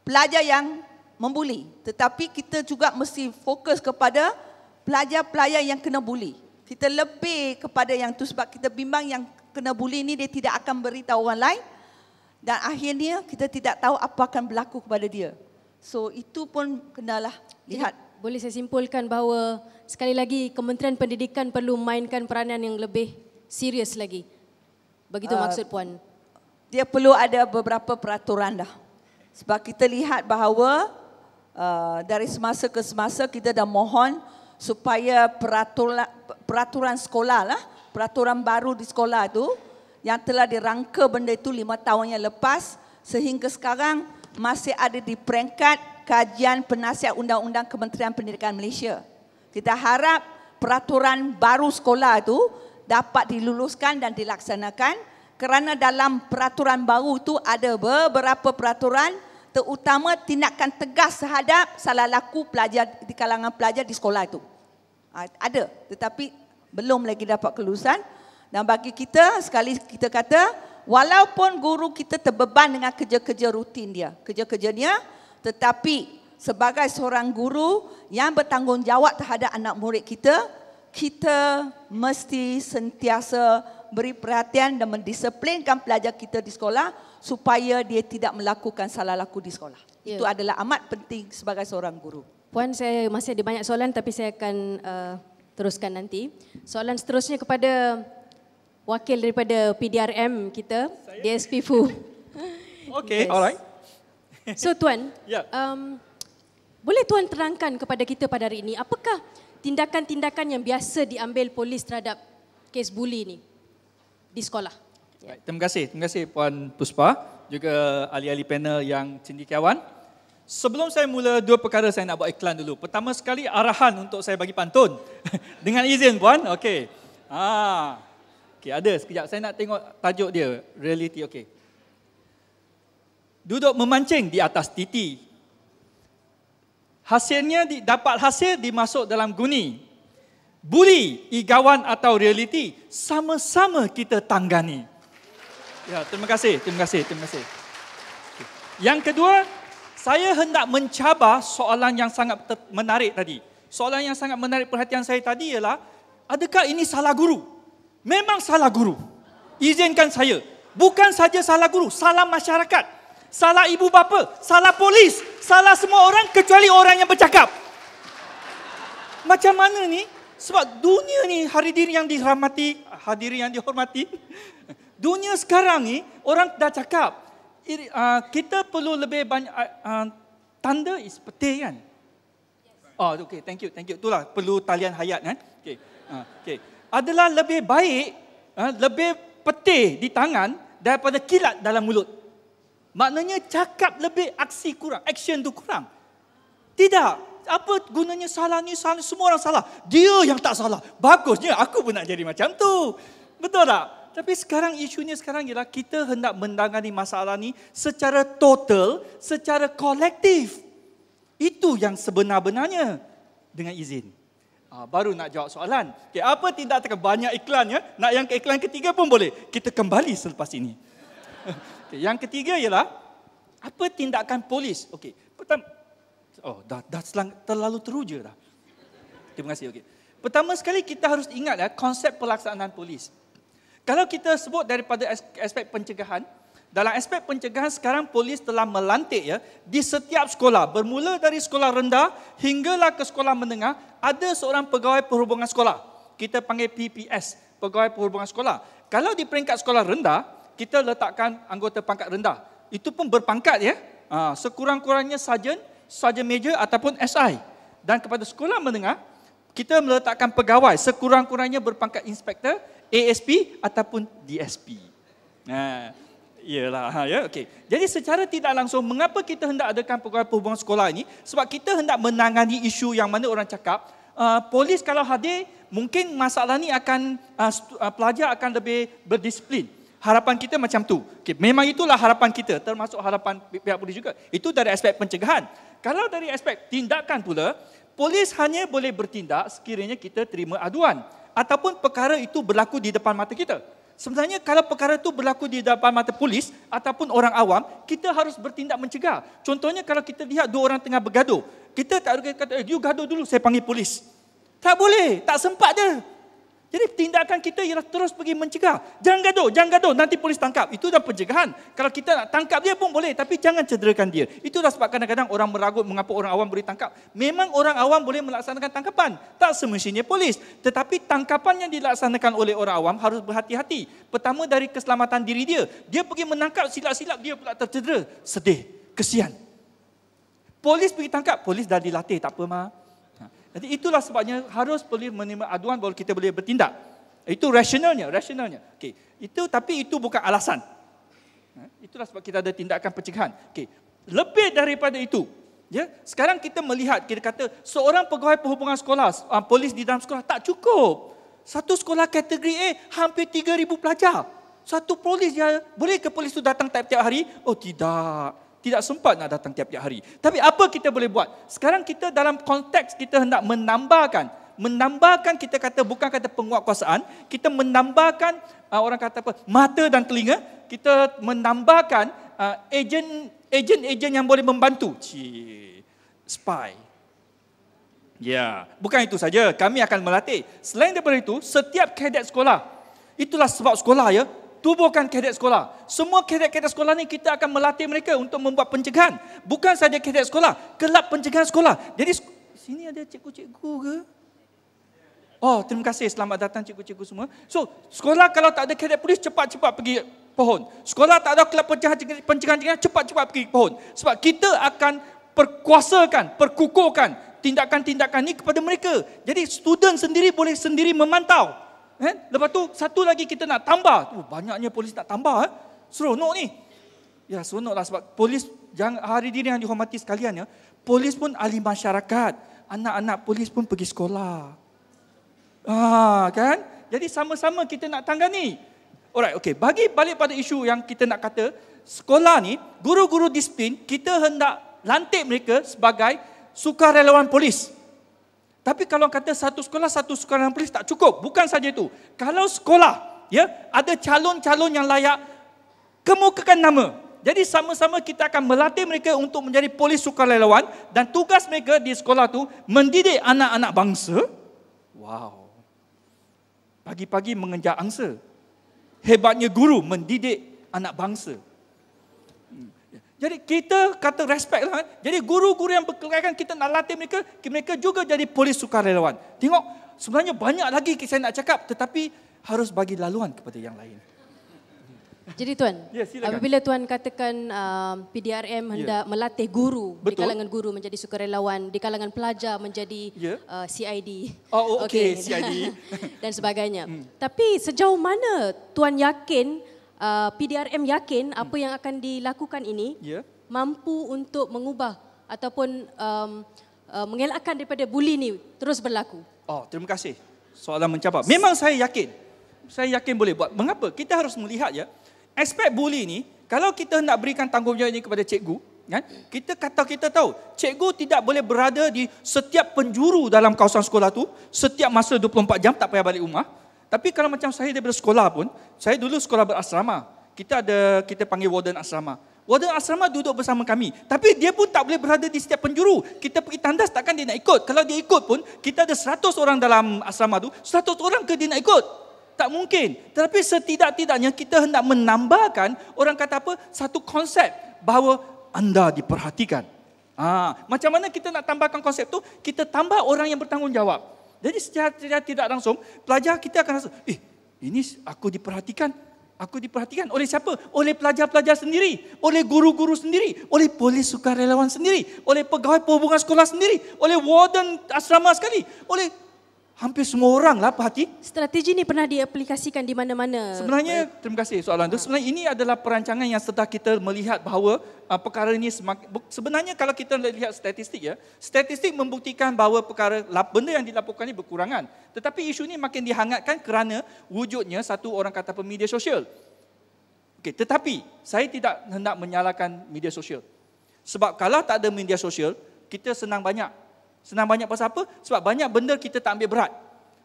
[SPEAKER 4] pelajar yang membuli, tetapi kita juga mesti fokus kepada pelajar-pelajar yang kena buli. Kita lebih kepada yang tu sebab kita bimbang yang kena buli ni dia tidak akan beritahu orang lain dan akhirnya kita tidak tahu apa akan berlaku kepada dia. So itu pun kenalah lihat.
[SPEAKER 2] Boleh saya simpulkan bahawa sekali lagi Kementerian Pendidikan perlu mainkan peranan yang lebih serius lagi. Begitu maksud Puan?
[SPEAKER 4] Dia perlu ada beberapa peraturan dah. Sebab kita lihat bahawa dari semasa ke semasa kita dah mohon supaya peraturan sekolah lah, peraturan baru di sekolah tu yang telah dirangka benda itu 5 tahun yang lepas sehingga sekarang masih ada di peringkat kajian penasihat undang-undang Kementerian Pendidikan Malaysia. Kita harap peraturan baru sekolah itu dapat diluluskan dan dilaksanakan kerana dalam peraturan baru itu ada beberapa peraturan terutama tindakan tegas terhadap salah laku pelajar di kalangan pelajar di sekolah itu. Ada tetapi belum lagi dapat kelulusan dan bagi kita sekali kita kata walaupun guru kita terbeban dengan kerja-kerja rutin dia, kerja-kerjanya tetapi sebagai seorang guru yang bertanggungjawab terhadap anak murid kita, kita mesti sentiasa beri perhatian dan mendisiplinkan pelajar kita di sekolah supaya dia tidak melakukan salah laku di sekolah. Ya. Itu adalah amat penting sebagai seorang guru.
[SPEAKER 2] Puan, saya masih ada banyak soalan tapi saya akan teruskan nanti. Soalan seterusnya kepada wakil daripada PDRM kita, DSP Fu.
[SPEAKER 5] Okay, yes. Alright.
[SPEAKER 2] So Tuan, yeah. Boleh Tuan terangkan kepada kita pada hari ini, apakah tindakan-tindakan yang biasa diambil polis terhadap kes buli ini di sekolah?
[SPEAKER 5] Ya. Terima kasih Puan Puspa, juga ahli-ahli panel yang cendekiawan. Sebelum saya mula, 2 perkara saya nak buat iklan dulu. Pertama sekali, arahan untuk saya bagi pantun. Dengan izin Puan, okey. Okey, ada sekejap saya nak tengok tajuk dia, reality, okey. Duduk memancing di atas titi. Hasilnya dapat hasil dimasuk dalam guni. Buli, igawan atau reality, sama-sama kita tanggani. Ya, terima kasih. Yang kedua, saya hendak mencabar soalan yang sangat menarik tadi. Soalan yang sangat menarik perhatian saya tadi ialah, adakah ini salah guru? Memang salah guru. Izinkan saya. Bukan saja salah guru, salah masyarakat. Salah ibu bapa, salah polis, salah semua orang kecuali orang yang bercakap. Macam mana ni Sebab dunia ni hadirin yang dihormati, dunia sekarang ni orang dah cakap kita perlu lebih banyak tanda is peti kan? Oh, okay, thank you. Itulah perlu talian hayat kan? Okay. Adalah lebih baik, lebih peti di tangan daripada kilat dalam mulut. Maknanya cakap lebih, aksi kurang, action tu kurang. Tidak. Apa gunanya salah ni, semua orang salah. Dia yang tak salah. Bagusnya aku pun nak jadi macam tu. Betul tak? Tapi sekarang isunya ialah kita hendak menangani masalah ni secara total, secara kolektif. Itu yang sebenar-benarnya. Dengan izin. Baru nak jawab soalan. Okay, apa tindakan banyak iklan ya? Nak yang ke iklan ketiga pun boleh. Kita kembali selepas ini. Okay, yang ketiga ialah apa tindakan polis? Okey. Pertama, dah terlalu teruja dah. Terima kasih. Okay. Pertama sekali kita harus ingat konsep pelaksanaan polis. Kalau kita sebut daripada aspek pencegahan, dalam aspek pencegahan sekarang polis telah melantik di setiap sekolah, bermula dari sekolah rendah hinggalah ke sekolah menengah, ada seorang pegawai perhubungan sekolah. Kita panggil PPS, pegawai perhubungan sekolah. Kalau di peringkat sekolah rendah, kita letakkan anggota pangkat rendah. Itu pun berpangkat ya. Sekurang-kurangnya sarjan major ataupun SI. Dan kepada sekolah menengah, kita meletakkan pegawai sekurang-kurangnya berpangkat inspektor, ASP ataupun DSP. Okay. Jadi secara tidak langsung, mengapa kita hendak adakan pegawai perhubungan sekolah ini? Sebab kita hendak menangani isu yang mana orang cakap, polis kalau hadir, mungkin masalah ni akan, pelajar akan lebih berdisiplin. Harapan kita macam tu. Okay, memang itulah harapan kita, termasuk harapan pihak polis juga. Itu dari aspek pencegahan. Kalau dari aspek tindakan pula, polis hanya boleh bertindak sekiranya kita terima aduan. Ataupun perkara itu berlaku di depan mata kita. Sebenarnya kalau perkara itu berlaku di depan mata polis ataupun orang awam, kita harus bertindak mencegah. Contohnya kalau kita lihat dua orang tengah bergaduh, kita tak boleh kata, you gaduh dulu, saya panggil polis. Tak boleh, tak sempat je. Jadi tindakan kita ialah terus pergi mencegah. Jangan gaduh, nanti polis tangkap. Itu dah pencegahan. Kalau kita nak tangkap dia pun boleh, tapi jangan cederakan dia. Itulah sebab kadang-kadang orang meragut mengapa orang awam boleh tangkap. Memang orang awam boleh melaksanakan tangkapan. Tak semestinya polis. Tetapi tangkapan yang dilaksanakan oleh orang awam harus berhati-hati. Pertama dari keselamatan diri dia. Dia pergi menangkap, silap-silap dia pula tercedera. Sedih, kesian. Polis pergi tangkap, polis dah dilatih, tak apa mah. Jadi itulah sebabnya harus boleh menerima aduan baru kita boleh bertindak. Itu rasionalnya. Okay. Tapi itu bukan alasan. Itulah sebab kita ada tindakan pencegahan. Okay. Lebih daripada itu, sekarang kita melihat, kita kata seorang pegawai perhubungan sekolah, polis di dalam sekolah tak cukup. Satu sekolah kategori A hampir 3,000 pelajar. Satu polis boleh ke polis itu datang tiap-tiap hari? Oh tidak. Tidak sempat nak datang tiap-tiap hari. Tapi apa kita boleh buat? Sekarang kita dalam konteks kita hendak menambahkan kita kata bukan kata penguatkuasaan, kita menambahkan orang kata apa? Mata dan telinga, kita menambahkan ejen yang boleh membantu. Spy. Bukan itu saja, kami akan melatih. Selain daripada itu, setiap kadet sekolah, itulah sebab sekolah tubuhkan kadet sekolah. Semua kadet-kadet sekolah ni kita akan melatih mereka untuk membuat pencegahan. Bukan saja kadet sekolah, kelab pencegahan sekolah. Jadi sini ada cikgu-cikgu ke? Oh, terima kasih. Selamat datang cikgu-cikgu semua. So, sekolah kalau tak ada kadet polis, cepat-cepat pergi pohon. Sekolah tak ada kelab pencegahan, cepat-cepat pergi pohon. Sebab kita akan perkukuhkan tindakan-tindakan ni kepada mereka. Jadi student sendiri boleh sendiri memantau. Lepas tu satu lagi kita nak tambah. Banyaknya polis nak tambah. Seronok ni. Seronoklah sebab polis, hari diri yang dihormati sekalian polis pun ahli masyarakat. Anak-anak polis pun pergi sekolah. Kan? Jadi sama-sama kita nak tangani. Alright, okay. Bagi balik pada isu yang kita nak kata, sekolah ni, guru-guru disiplin, kita hendak lantik mereka sebagai sukarelawan polis. Tapi kalau kata satu sukarelawan polis tak cukup. Bukan saja itu. Kalau sekolah, ada calon-calon yang layak, kemukakan nama. Jadi sama-sama kita akan melatih mereka untuk menjadi polis sukarelawan dan tugas mereka di sekolah tu mendidik anak-anak bangsa. Wow. Pagi-pagi mengejar angsa. Hebatnya guru mendidik anak bangsa. Jadi kita kata respect lah. Jadi guru-guru yang berkelayakan kita nak latih mereka juga jadi polis sukarelawan. Tengok sebenarnya banyak lagi saya nak cakap tetapi harus bagi laluan kepada yang lain.
[SPEAKER 2] Jadi Tuan,
[SPEAKER 5] Ya, silakan.
[SPEAKER 2] apabila Tuan katakan PDRM hendak melatih guru di
[SPEAKER 5] Betul.
[SPEAKER 2] kalangan guru menjadi sukarelawan, di kalangan pelajar menjadi
[SPEAKER 5] Ya.
[SPEAKER 2] CID.
[SPEAKER 5] Oh, okey, CID.
[SPEAKER 2] Dan sebagainya. Tapi sejauh mana Tuan yakin, PDRM yakin apa yang akan dilakukan ini
[SPEAKER 5] Ya.
[SPEAKER 2] mampu untuk mengubah ataupun mengelakkan daripada buli ni terus berlaku?
[SPEAKER 5] Oh, terima kasih. Soalan mencabar. Memang saya yakin. Saya yakin boleh buat. Mengapa? Kita harus melihat ya, aspek buli ni, kalau kita nak berikan tanggungjawab ini kepada cikgu, kan? Kita tahu, cikgu tidak boleh berada di setiap penjuru dalam kawasan sekolah tu, setiap masa 24 jam, tak payah balik rumah. Tapi kalau macam saya daripada sekolah pun, saya dulu sekolah berasrama. Kita panggil warden asrama. Warden asrama duduk bersama kami. Tapi dia pun tak boleh berada di setiap penjuru. Kita pergi tandas, takkan dia nak ikut. Kalau dia ikut pun, kita ada 100 orang dalam asrama tu, 100 orang ke dia nak ikut? Tak mungkin. Tetapi setidak-tidaknya kita hendak menambahkan, orang kata apa, satu konsep bahawa anda diperhatikan. Macam mana kita nak tambahkan konsep tu? Kita tambah orang yang bertanggungjawab. Jadi secara tidak langsung, pelajar kita akan rasa, ini aku diperhatikan. Aku diperhatikan oleh siapa? Oleh pelajar-pelajar sendiri, oleh guru-guru sendiri, oleh polis sukarelawan sendiri, oleh pegawai perhubungan sekolah sendiri, oleh warden asrama sekali, oleh hampir semua orang lah perhati.
[SPEAKER 2] Strategi ni pernah diaplikasikan di mana-mana?
[SPEAKER 5] Sebenarnya, terima kasih soalan itu. Sebenarnya ini adalah perancangan yang sedang kita melihat bahawa perkara ini sebenarnya kalau kita lihat statistik ya, statistik membuktikan bahawa benda yang dilaporkan ini berkurangan. Tetapi isu ini makin dihangatkan kerana wujudnya satu orang kata media sosial. Okey, tetapi saya tidak hendak menyalahkan media sosial. Sebab kalau tak ada media sosial, kita senang banyak. Senang banyak pasal apa? Sebab banyak benda kita tak ambil berat.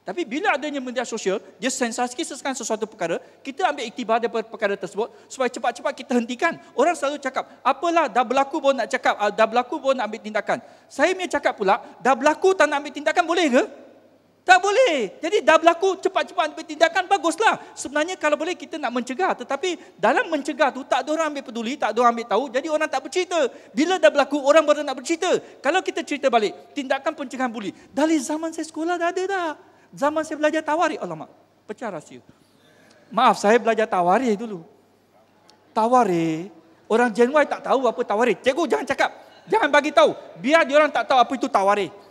[SPEAKER 5] Tapi bila adanya media sosial, dia sensasikan sesuatu perkara, kita ambil iktibar daripada perkara tersebut supaya cepat-cepat kita hentikan. Orang selalu cakap, apalah dah berlaku baru nak cakap, dah berlaku baru nak ambil tindakan. Saya punya cakap pula, dah berlaku tak nak ambil tindakan boleh ke? Tak boleh. Jadi dah berlaku cepat-cepat ambil tindakan, baguslah. Sebenarnya kalau boleh kita nak mencegah. Tetapi dalam mencegah tu tak ada orang ambil peduli, tak ada orang ambil tahu. Jadi orang tak bercerita. Bila dah berlaku, orang baru nak bercerita. Kalau kita cerita balik, tindakan pencegahan buli. Dari zaman saya sekolah dah ada dah. Zaman saya belajar tawarikh. Alamak, pecah rahsia. Maaf, saya belajar tawarikh dulu. Tawarikh, orang Gen Y tak tahu apa tawarikh. Cikgu jangan cakap. Jangan bagi tahu. Biar diorang tak tahu apa itu tawarikh.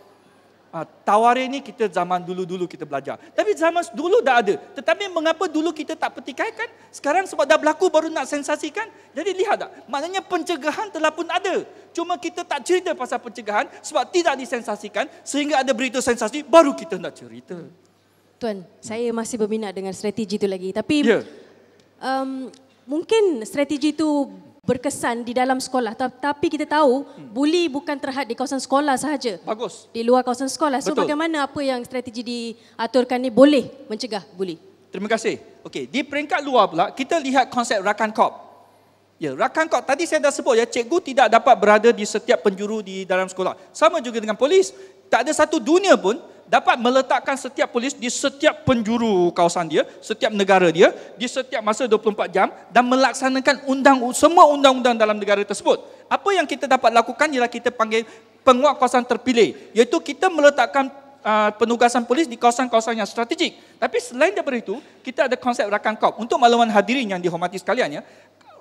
[SPEAKER 5] Tawarikh ni kita zaman dulu-dulu kita belajar. Tapi zaman dulu dah ada. Tetapi mengapa dulu kita tak petikaikan? Sekarang sebab dah berlaku baru nak sensasikan. Jadi lihat tak? Maknanya pencegahan telah pun ada. Cuma kita tak cerita pasal pencegahan sebab tidak disensasikan. Sehingga ada berita sensasi, baru kita nak cerita.
[SPEAKER 2] Tuan, saya masih berminat dengan strategi itu lagi. Tapi
[SPEAKER 5] Ya.
[SPEAKER 2] Mungkin strategi itu berkesan di dalam sekolah, tapi kita tahu buli bukan terhad di kawasan sekolah sahaja.
[SPEAKER 5] Bagus.
[SPEAKER 2] Di luar kawasan sekolah. So
[SPEAKER 5] Betul.
[SPEAKER 2] bagaimana apa yang strategi diaturkan ni boleh mencegah buli?
[SPEAKER 5] Terima kasih. Okey, di peringkat luar pula, kita lihat konsep rakan kop. Ya, rakan kop. Tadi saya dah sebut ya, cikgu tidak dapat berada di setiap penjuru di dalam sekolah. Sama juga dengan polis. Tak ada satu dunia pun dapat meletakkan setiap polis di setiap penjuru kawasan dia, setiap negara dia, di setiap masa 24 jam dan melaksanakan semua undang-undang dalam negara tersebut. Apa yang kita dapat lakukan ialah kita panggil penguat kawasan terpilih, iaitu kita meletakkan penugasan polis di kawasan-kawasan yang strategik. Tapi selain daripada itu, kita ada konsep rakan kop. Untuk makluman hadirin yang dihormati sekalian ya,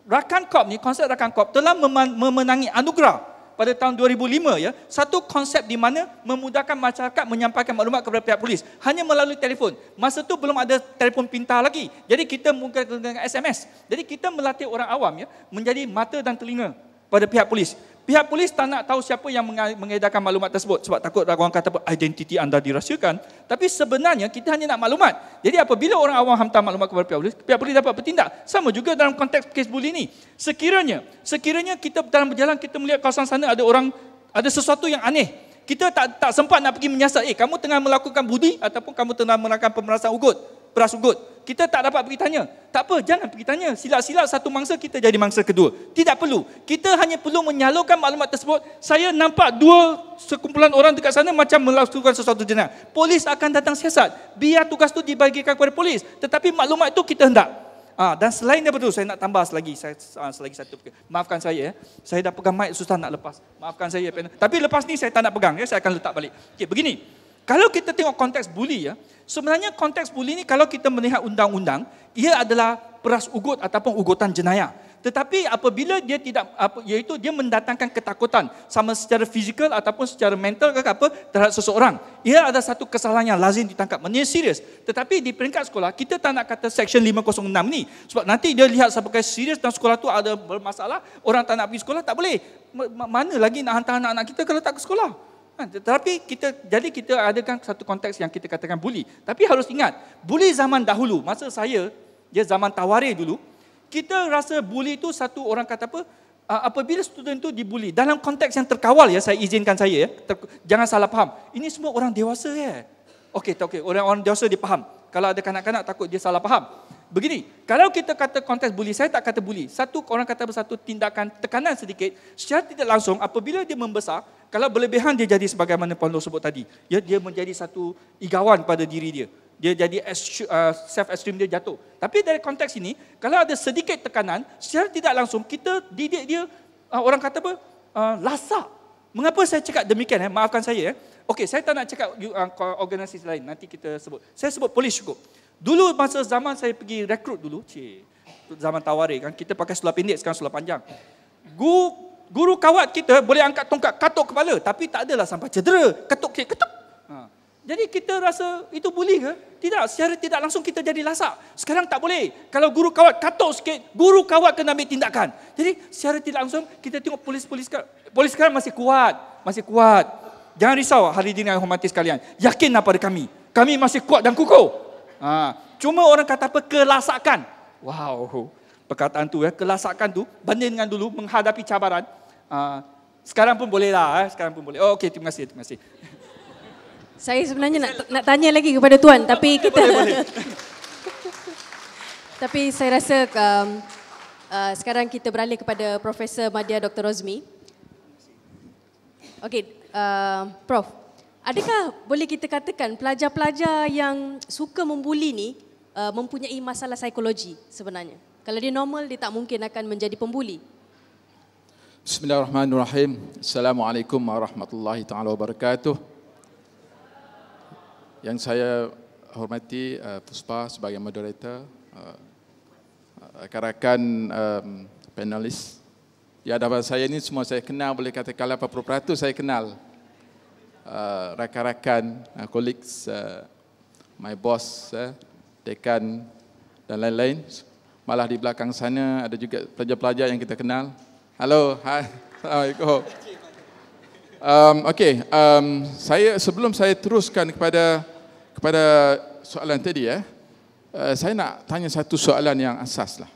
[SPEAKER 5] rakan kop ni, konsep rakan kop telah memenangi anugerah pada tahun 2005 ya, satu konsep di mana memudahkan masyarakat menyampaikan maklumat kepada pihak polis hanya melalui telefon. Masa tu belum ada telefon pintar lagi. Jadi kita mungkin dengan SMS. Jadi kita melatih orang awam ya menjadi mata dan telinga pada pihak polis. Pihak polis tak nak tahu siapa yang mengedarkan maklumat tersebut sebab takut orang kata identiti anda dirahsiakan. Tapi sebenarnya kita hanya nak maklumat. Jadi apabila orang awam hantar maklumat kepada pihak polis dapat bertindak. Sama juga dalam konteks kes buli ini. Sekiranya kita dalam berjalan kita melihat kawasan sana ada sesuatu yang aneh. Kita tak sempat nak pergi menyiasat, kamu tengah melakukan budi ataupun kamu tengah melakukan pemerasan peras ugut. Kita tak dapat pergi tanya. Tak apa, jangan pergi tanya. Silat-silat satu mangsa, kita jadi mangsa kedua. Tidak perlu. Kita hanya perlu menyalurkan maklumat tersebut. Saya nampak dua sekumpulan orang dekat sana macam melakukan sesuatu jenayah. Polis akan datang siasat. Biar tugas itu dibagikan kepada polis. Tetapi maklumat itu kita hendak. Dan selain daripada itu, saya nak tambah selagi satu. Maafkan saya. Saya dah pegang mic, susah nak lepas. Maafkan saya. Tapi lepas ni saya tak nak pegang. Saya akan letak balik. Okey, begini. Kalau kita tengok konteks buli ya, sebenarnya konteks buli ni kalau kita melihat undang-undang, ia adalah peras ugut ataupun ugutan jenayah. Tetapi apabila dia tidak iaitu dia mendatangkan ketakutan sama secara fizikal ataupun secara mental ke apa terhadap seseorang, ia ada satu kesalahan yang lazim ditangkap, maknanya serius. Tetapi di peringkat sekolah kita tak nak kata section 506 ni, sebab nanti dia lihat sebagai serius dan sekolah tu ada bermasalah, orang tak nak pergi sekolah, tak boleh. Mana lagi nak hantar anak-anak kita kalau tak ke sekolah? Tetapi kita adakan satu konteks yang kita katakan buli. Tapi harus ingat, buli zaman dahulu, masa saya, dia zaman Tawarikh dulu, kita rasa buli itu satu orang kata apa, apabila student itu dibuli, dalam konteks yang terkawal ya, saya izinkan saya ya, jangan salah faham. Ini semua orang dewasa ya. Okey, orang dewasa dia faham. Kalau ada kanak-kanak takut dia salah faham. Begini, kalau kita kata konteks buli, saya tak kata buli. Satu orang kata satu tindakan tekanan sedikit, secara tidak langsung apabila dia membesar, kalau berlebihan dia jadi sebagaimana Puan Loh sebut tadi. Ya, dia menjadi satu igawan pada diri dia. Dia jadi self-esteem dia jatuh. Tapi dari konteks ini, kalau ada sedikit tekanan, secara tidak langsung kita didik dia, orang kata apa, lasak. Mengapa saya cakap demikian? Maafkan saya. Okey, saya tak nak cakap organisasi lain, nanti kita sebut. Saya sebut polis cukup. Dulu masa zaman saya pergi rekrut dulu, zaman Tawarikh kan, kita pakai seluar pendek, sekarang seluar panjang. Guru kawat kita boleh angkat tongkat katuk kepala, tapi tak adalah sampai cedera, ketuk. Jadi kita rasa itu buli ke? Tidak, secara tidak langsung kita jadi lasak. Sekarang tak boleh. Kalau guru kawat katuk sikit, guru kawat kena ambil tindakan. Jadi secara tidak langsung kita tengok polis sekarang masih kuat. Jangan risau hadirin yang hormati sekalian. Yakinlah pada kami. Kami masih kuat dan kukuh. Cuma orang kata apa? Kelasakan. Wow. Perkataan tu ya, kelasakan tu banding dengan dulu menghadapi cabaran. Sekarang pun boleh lah. Sekarang pun boleh. Oh, okey, terima kasih.
[SPEAKER 2] Saya sebenarnya nak tanya lagi kepada Tuan, tapi kita
[SPEAKER 5] boleh.
[SPEAKER 2] Tapi saya rasa sekarang kita beralih kepada Profesor Madya Dr. Rozmi. Okey, Prof, adakah boleh kita katakan pelajar-pelajar yang suka membuli ni mempunyai masalah psikologi sebenarnya? Kalau dia normal, dia tak mungkin akan menjadi pembuli.
[SPEAKER 6] Bismillahirrahmanirrahim. Assalamualaikum warahmatullahi taala wabarakatuh. Yang saya hormati Puspa sebagai moderator, rakan-rakan panelis. Di hadapan saya ini semua saya kenal, boleh katakan 80% saya kenal. Rakan-rakan, colleagues, my boss, dekan dan lain-lain. Malah di belakang sana ada juga pelajar-pelajar yang kita kenal. Halo, hai, Assalamualaikum. Sebelum saya teruskan kepada soalan tadi saya nak tanya satu soalan yang asas lah.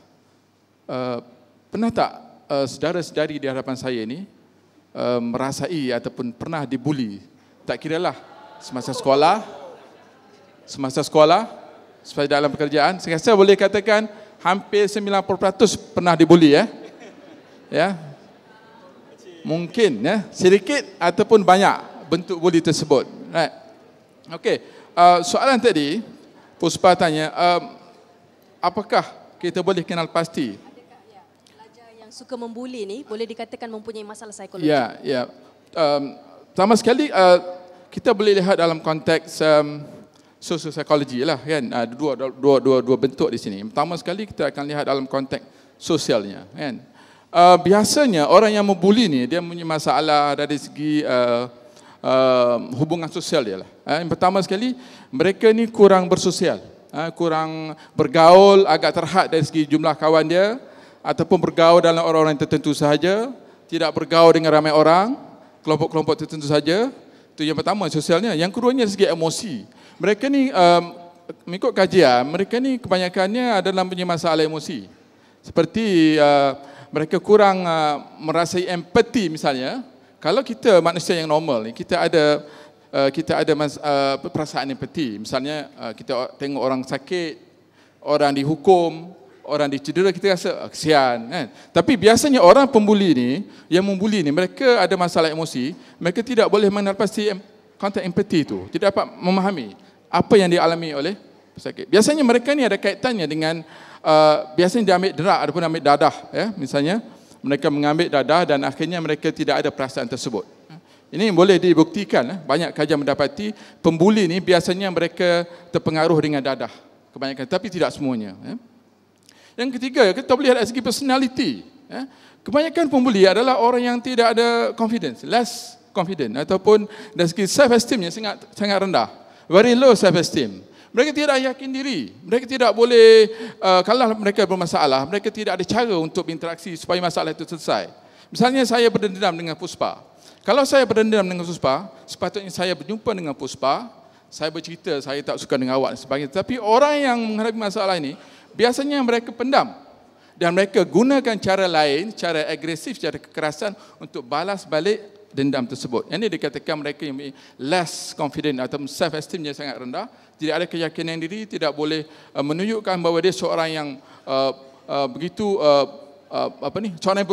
[SPEAKER 6] Pernah tak saudara-saudari di hadapan saya ini merasai ataupun pernah dibuli? Tak kiralah semasa sekolah, sampai dalam pekerjaan, saya rasa boleh katakan hampir 90% pernah dibuli ya. Mungkin sedikit ataupun banyak bentuk buli tersebut. Right. Okey, soalan tadi Puspa tanya, apakah kita boleh kenal pasti?
[SPEAKER 2] Adakah pelajar yang suka membuli ni boleh dikatakan mempunyai masalah psikologi?
[SPEAKER 6] Ya. Pertama sekali kita boleh lihat dalam konteks sosiopsikologi lah kan. Dua bentuk di sini. Pertama sekali kita akan lihat dalam konteks sosialnya kan. Biasanya orang yang membuli ni dia punya masalah dari segi hubungan sosial dia lah. Yang pertama sekali mereka ni kurang bersosial, kurang bergaul, agak terhad dari segi jumlah kawan dia, ataupun bergaul dalam orang-orang tertentu sahaja, tidak bergaul dengan ramai orang, kelompok-kelompok tertentu saja. Itu yang pertama sosialnya. Yang keduanya dari segi emosi. Mereka ni mengikut kajian, mereka ni kebanyakannya adalah punya masalah emosi. Seperti mereka kurang merasai empati misalnya. Kalau kita manusia yang normal ni, kita ada perasaan empati. Misalnya kita tengok orang sakit, orang dihukum, orang dicedera, kita rasa kesian kan. Tapi biasanya orang pembuli ni, yang membuli ni, mereka ada masalah emosi, mereka tidak boleh menepasi konteks empati itu, tidak dapat memahami apa yang dialami oleh pesakit. Biasanya mereka ni ada kaitannya dengan biasanya dia ambil derak ataupun ambil dadah misalnya mereka mengambil dadah dan akhirnya mereka tidak ada perasaan tersebut. Ini boleh dibuktikan. Banyak kajian mendapati pembuli ni biasanya mereka terpengaruh dengan dadah. Kebanyakan, tapi tidak semuanya. Yang ketiga, kita boleh lihat dari segi personality. Kebanyakan pembuli adalah orang yang tidak ada confidence, less confident, ataupun dari segi self-esteemnya sangat rendah. Very low self-esteem. Mereka tidak yakin diri. Mereka tidak boleh, kalau mereka bermasalah, mereka tidak ada cara untuk berinteraksi supaya masalah itu selesai. Misalnya saya berdendam dengan Puspa. Kalau saya berdendam dengan Puspa, sepatutnya saya berjumpa dengan Puspa, saya bercerita saya tak suka dengan awak dan sebagainya. Tapi orang yang menghadapi masalah ini, biasanya mereka pendam. Dan mereka gunakan cara lain, cara agresif, cara kekerasan untuk balas balik dendam tersebut. Ini dikatakan mereka yang less confident atau self-esteemnya sangat rendah, tidak ada keyakinan diri, tidak boleh menunjukkan bahawa dia seorang yang seorang yang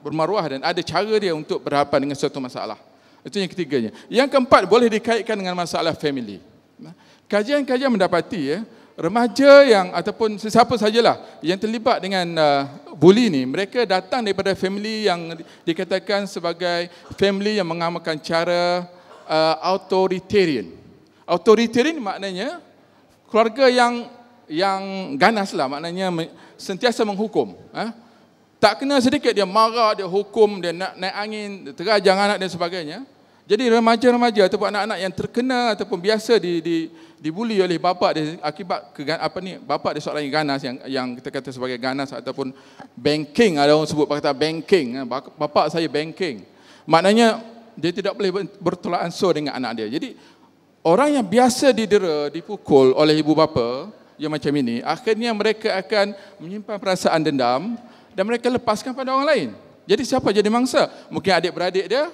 [SPEAKER 6] bermaruah dan ada cara dia untuk berhadapan dengan suatu masalah. Itu yang ketiganya. Yang keempat, boleh dikaitkan dengan masalah family. Kajian-kajian mendapati remaja yang ataupun sesiapa sajalah yang terlibat dengan bully ni, mereka datang daripada family yang dikatakan sebagai family yang mengamalkan cara authoritarian. Authoritarian maknanya keluarga yang ganas lah, maknanya sentiasa menghukum. Tak kena sedikit dia marah, dia hukum, dia nak naik angin, terajang anak dan sebagainya. Jadi remaja-remaja ataupun anak-anak yang terkena ataupun biasa dibuli oleh bapa dia akibat bapa dia seorang yang ganas, yang kita kata sebagai ganas ataupun banking, ada orang sebut kata banking. Bapa saya banking. Maknanya dia tidak boleh bertolak ansur dengan anak dia. Jadi orang yang biasa didera, dipukul oleh ibu bapa yang macam ini, akhirnya mereka akan menyimpan perasaan dendam dan mereka lepaskan pada orang lain. Jadi siapa jadi mangsa? Mungkin adik-beradik dia,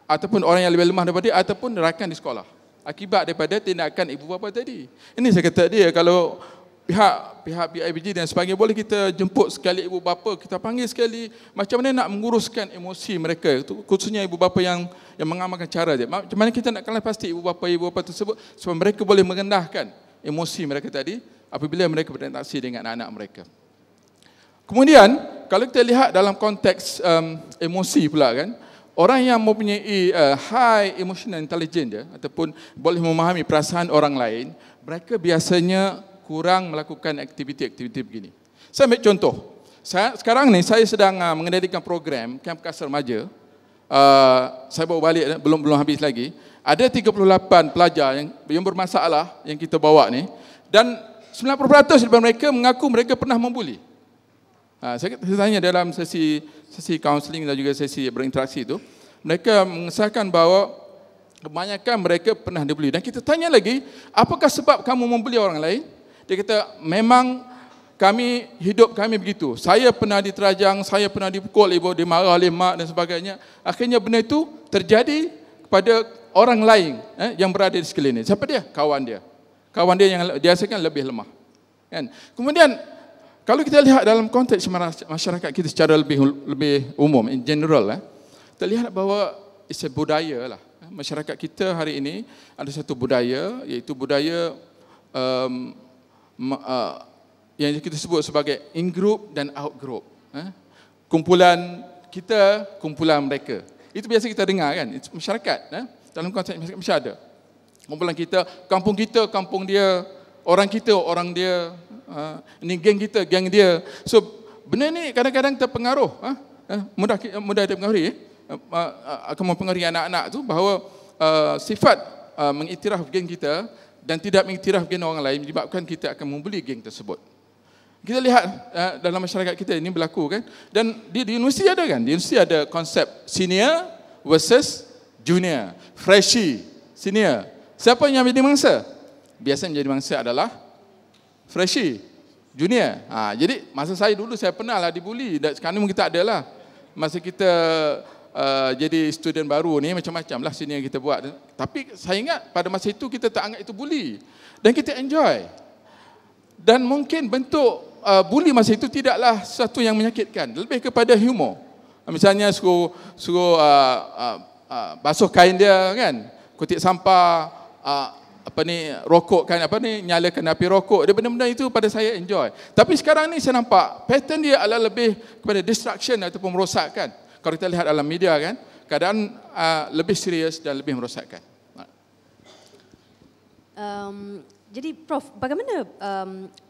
[SPEAKER 6] ataupun orang yang lebih lemah daripada dia, ataupun rakan di sekolah. Akibat daripada tindakan ibu bapa tadi. Ini saya kata dia, kalau pihak BIBG dan sebagainya, boleh kita jemput sekali ibu bapa, kita panggil sekali macam mana nak menguruskan emosi mereka, khususnya ibu bapa yang mengamalkan cara dia. Macam mana kita nak pasti ibu bapa tersebut supaya mereka boleh merendahkan emosi mereka tadi apabila mereka berinteraksi dengan anak-anak mereka. Kemudian, kalau kita lihat dalam konteks emosi pula kan, orang yang mempunyai high emotional intelligence ataupun boleh memahami perasaan orang lain, mereka biasanya kurang melakukan aktiviti-aktiviti begini. Saya ambil contoh. Sekarang ni saya sedang mengendalikan program Kamp Kasar Remaja. Saya bawa balik, belum habis lagi. Ada 38 pelajar yang bermasalah yang kita bawa ni, dan 90% daripada mereka mengaku mereka pernah membuli. Saya tanya dalam sesi kaunseling dan juga sesi berinteraksi itu, mereka mengesahkan bahawa kebanyakan mereka pernah dibuli. Dan kita tanya lagi, apakah sebab kamu membuli orang lain? Dia kata, memang hidup kami begitu. Saya pernah diterajang, saya pernah dipukul, ibu dimarah oleh mak dan sebagainya. Akhirnya benda itu terjadi kepada orang lain yang berada di sekeliling. Siapa dia? Kawan dia. Kawan dia yang biasakan lebih lemah. Kan? Kemudian, kalau kita lihat dalam konteks masyarakat kita secara lebih umum, in general, terlihat bahawa it's a budaya lah. Masyarakat kita hari ini ada satu budaya, iaitu budaya yang kita sebut sebagai in-group dan out-group. Kumpulan kita, kumpulan mereka. Itu biasa kita dengar kan, masyarakat. Dalam konteks masyarakat mesti ada. Kumpulan kita, kampung dia, orang kita, orang dia. Ini geng kita, geng dia. So benda ni kadang-kadang terpengaruh, mudah terpengaruhi, akan mempengaruhi anak-anak tu bahawa sifat mengiktiraf geng kita dan tidak mengiktiraf geng orang lain menyebabkan kita akan membuli geng tersebut. Kita lihat dalam masyarakat kita ini berlaku kan, dan di universiti ada kan, di universiti ada konsep senior versus junior, freshie, senior. Siapa yang menjadi mangsa? Biasanya menjadi mangsa adalah freshie, junior. Jadi masa saya dulu saya pernah lah dibuli, dan sekarang kita ada lah. Masa kita jadi student baru ni macam-macam lah sini yang kita buat. Tapi saya ingat pada masa itu kita tak anggap itu bully dan kita enjoy. Dan mungkin bentuk bully masa itu tidaklah sesuatu yang menyakitkan, lebih kepada humor. Misalnya suruh basuh kain dia kan, kutip sampah, rokok kan, nyalakan api rokok. Dia benda-benda itu pada saya enjoy. Tapi sekarang ni saya nampak pattern dia adalah lebih kepada distraction ataupun merosakkan. Kalau kita lihat dalam media kan, keadaan lebih serius dan lebih merosakkan.
[SPEAKER 2] Jadi Prof, bagaimana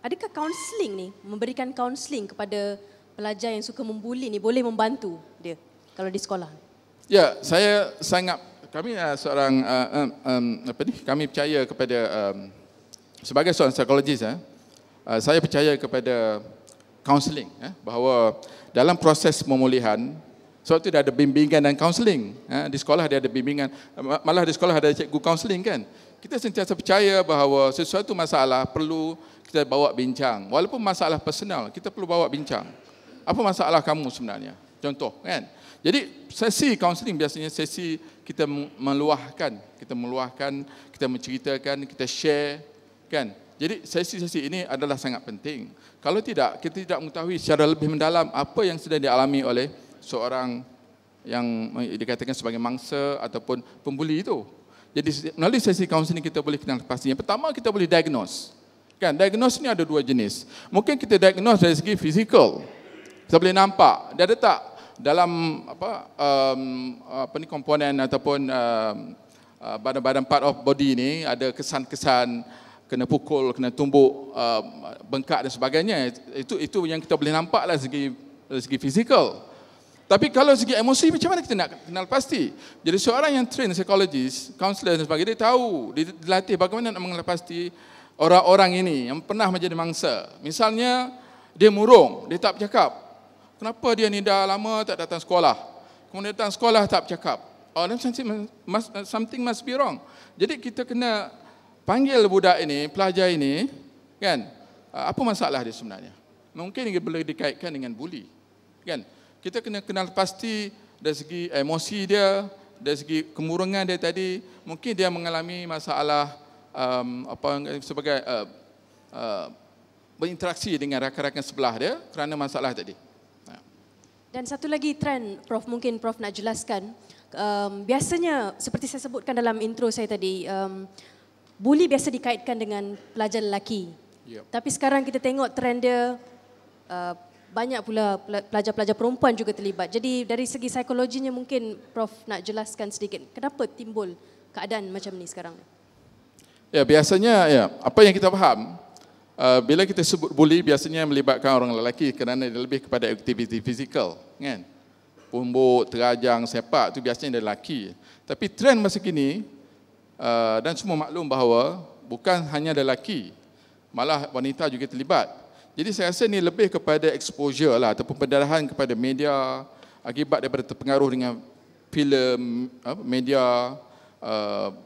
[SPEAKER 2] adakah kaunseling ni, memberikan kaunseling kepada pelajar yang suka membuli ni boleh membantu dia kalau di sekolah?
[SPEAKER 6] Ya, kami seorang kami percaya kepada sebagai seorang psikologis, saya percaya kepada kaunseling, bahawa dalam proses pemulihan, sebab itu dah ada bimbingan dan kaunseling. Di sekolah dia ada bimbingan, malah di sekolah ada cikgu kaunseling kan. Kita sentiasa percaya bahawa sesuatu masalah perlu kita bawa bincang. Walaupun masalah personal, kita perlu bawa bincang. Apa masalah kamu sebenarnya? Contoh kan. Jadi sesi kaunseling biasanya sesi kita meluahkan, kita menceritakan, kita share kan. Jadi sesi-sesi ini adalah sangat penting. Kalau tidak, kita tidak mengetahui secara lebih mendalam apa yang sedang dialami oleh seorang yang dikatakan sebagai mangsa ataupun pembuli itu. Jadi melalui sesi kaunseling kita boleh kenal pastinya. Pertama kita boleh diagnose. Kan, diagnose ni ada dua jenis. Mungkin kita diagnose dari segi fizikal. Kita boleh nampak dia ada tak dalam komponen ataupun badan-badan part of body ni ada kesan-kesan kena pukul, kena tumbuk, bengkak dan sebagainya. Itu yang kita boleh nampaklah dari segi fizikal. Tapi kalau segi emosi, macam mana kita nak kenal pasti? Jadi seorang yang train psikologis, kaunselor dan sebagainya, dia tahu, dia dilatih bagaimana nak mengenal pasti orang-orang ini yang pernah menjadi mangsa. Misalnya, dia murung, dia tak bercakap. Kenapa dia ni dah lama tak datang sekolah? Kemudian datang sekolah tak bercakap. Oh, something must be wrong. Jadi kita kena panggil budak ini, pelajar ini, kan? Apa masalah dia sebenarnya? Mungkin dia boleh dikaitkan dengan buli, kan? Kita kena kenal pasti dari segi emosi dia, dari segi kemurungan dia tadi. Mungkin dia mengalami masalah berinteraksi dengan rakan-rakan sebelah dia kerana masalah tadi.
[SPEAKER 2] Dan satu lagi trend, Prof, mungkin Prof nak jelaskan. Biasanya seperti saya sebutkan dalam intro saya tadi, buli biasa dikaitkan dengan pelajar lelaki. Yep. Tapi sekarang kita tengok trend dia, banyak pula pelajar-pelajar perempuan juga terlibat. Jadi dari segi psikologinya mungkin Prof nak jelaskan sedikit kenapa timbul keadaan macam ni sekarang.
[SPEAKER 6] Ya, biasanya apa yang kita faham, bila kita sebut buli biasanya melibatkan orang lelaki kerana dia lebih kepada aktiviti fizikal, kan? Pumbuk, terajang, sepak itu biasanya dia lelaki. Tapi trend masa kini dan semua maklum bahawa bukan hanya lelaki, malah wanita juga terlibat. Jadi saya rasa ini lebih kepada exposure lah ataupun pendarahan kepada media akibat daripada terpengaruh dengan filem, media,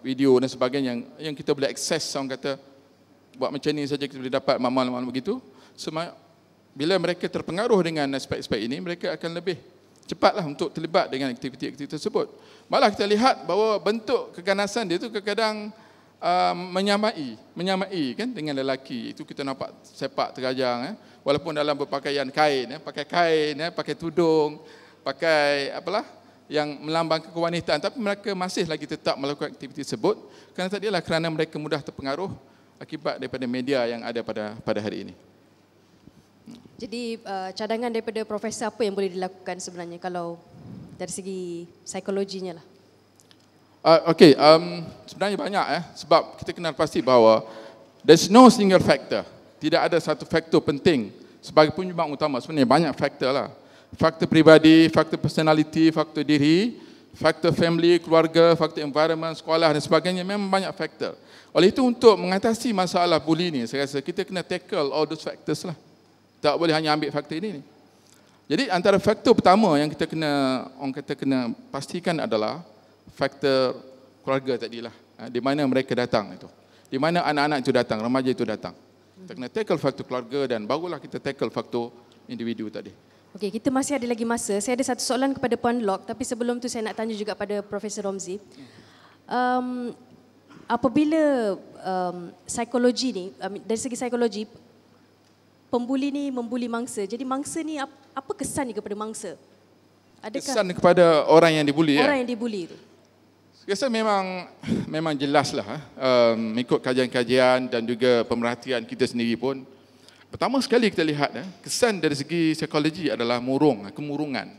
[SPEAKER 6] video dan sebagainya yang kita boleh akses, orang kata buat macam ni saja kita boleh dapat maklumat begitu. Bila mereka terpengaruh dengan aspek-aspek ini, mereka akan lebih cepatlah untuk terlibat dengan aktiviti-aktiviti tersebut. Malah kita lihat bahawa bentuk keganasan dia itu kadang-kadang menyamai kan dengan lelaki. Itu kita nampak sepak terajang, walaupun dalam berpakaian kain, pakai kain, pakai tudung, pakai apalah yang melambangkan kewanitaan, tapi mereka masih lagi tetap melakukan aktiviti tersebut kerana mereka mudah terpengaruh akibat daripada media yang ada pada hari ini.
[SPEAKER 2] Jadi cadangan daripada Profesor apa yang boleh dilakukan sebenarnya kalau dari segi psikologinya lah?
[SPEAKER 6] Sebenarnya banyak sebab kita kenal pasti bahawa there's no single factor. Tidak ada satu faktor penting sebagai penyumbang utama. Sebenarnya banyak faktor lah. Faktor peribadi, faktor personality, faktor diri, faktor family, keluarga, faktor environment, sekolah dan sebagainya. Memang banyak faktor. Oleh itu untuk mengatasi masalah bully ni, saya rasa kita kena tackle all those factors lah. Tak boleh hanya ambil faktor ini. Jadi antara faktor pertama yang kita kena pastikan adalah faktor keluarga tadilah, di mana mereka datang itu, di mana anak-anak itu datang, remaja itu datang. Kita kena tackle faktor keluarga dan barulah kita tackle faktor individu tadi.
[SPEAKER 2] Okey, kita masih ada lagi masa. Saya ada satu soalan kepada Puan Lock, tapi sebelum tu saya nak tanya juga pada Profesor Romzi. Apabila psikologi ni, dari segi psikologi, pembuli ni membuli mangsa. Jadi mangsa ni apa kesan ni kepada mangsa? Adakah
[SPEAKER 6] kesan kepada orang yang dibuli?
[SPEAKER 2] Orang yang dibuli itu.
[SPEAKER 6] Saya rasa memang jelaslah mengikut kajian-kajian dan juga pemerhatian kita sendiri pun. Pertama sekali kita lihat kesan dari segi psikologi adalah kemurungan.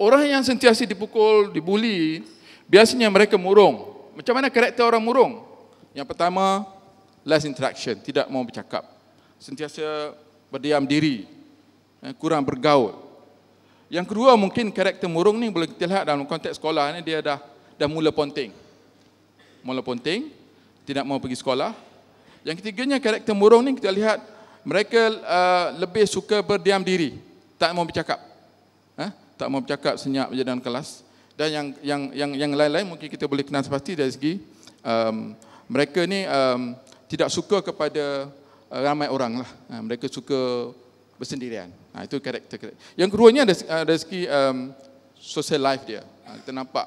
[SPEAKER 6] orang yang sentiasa dipukul, dibuli, biasanya mereka murung. Macam mana karakter orang murung? Yang pertama, less interaction, tidak mau bercakap. Sentiasa berdiam diri, kurang bergaul. Yang kedua, mungkin karakter murung ni boleh kita lihat dalam konteks sekolah ni, dia dah mula ponting. Mula ponting, tidak mau pergi sekolah. Yang ketiganya, karakter murung ni kita lihat mereka lebih suka berdiam diri, tak mau bercakap. Tak mau bercakap, senyap je dalam kelas. Dan yang lain-lain mungkin kita boleh kenal sepasti dari segi mereka ni tidak suka kepada ramai orang lah. Mereka suka bersendirian. Itu karakter. Yang keduanya dari segi social life dia. Kita nampak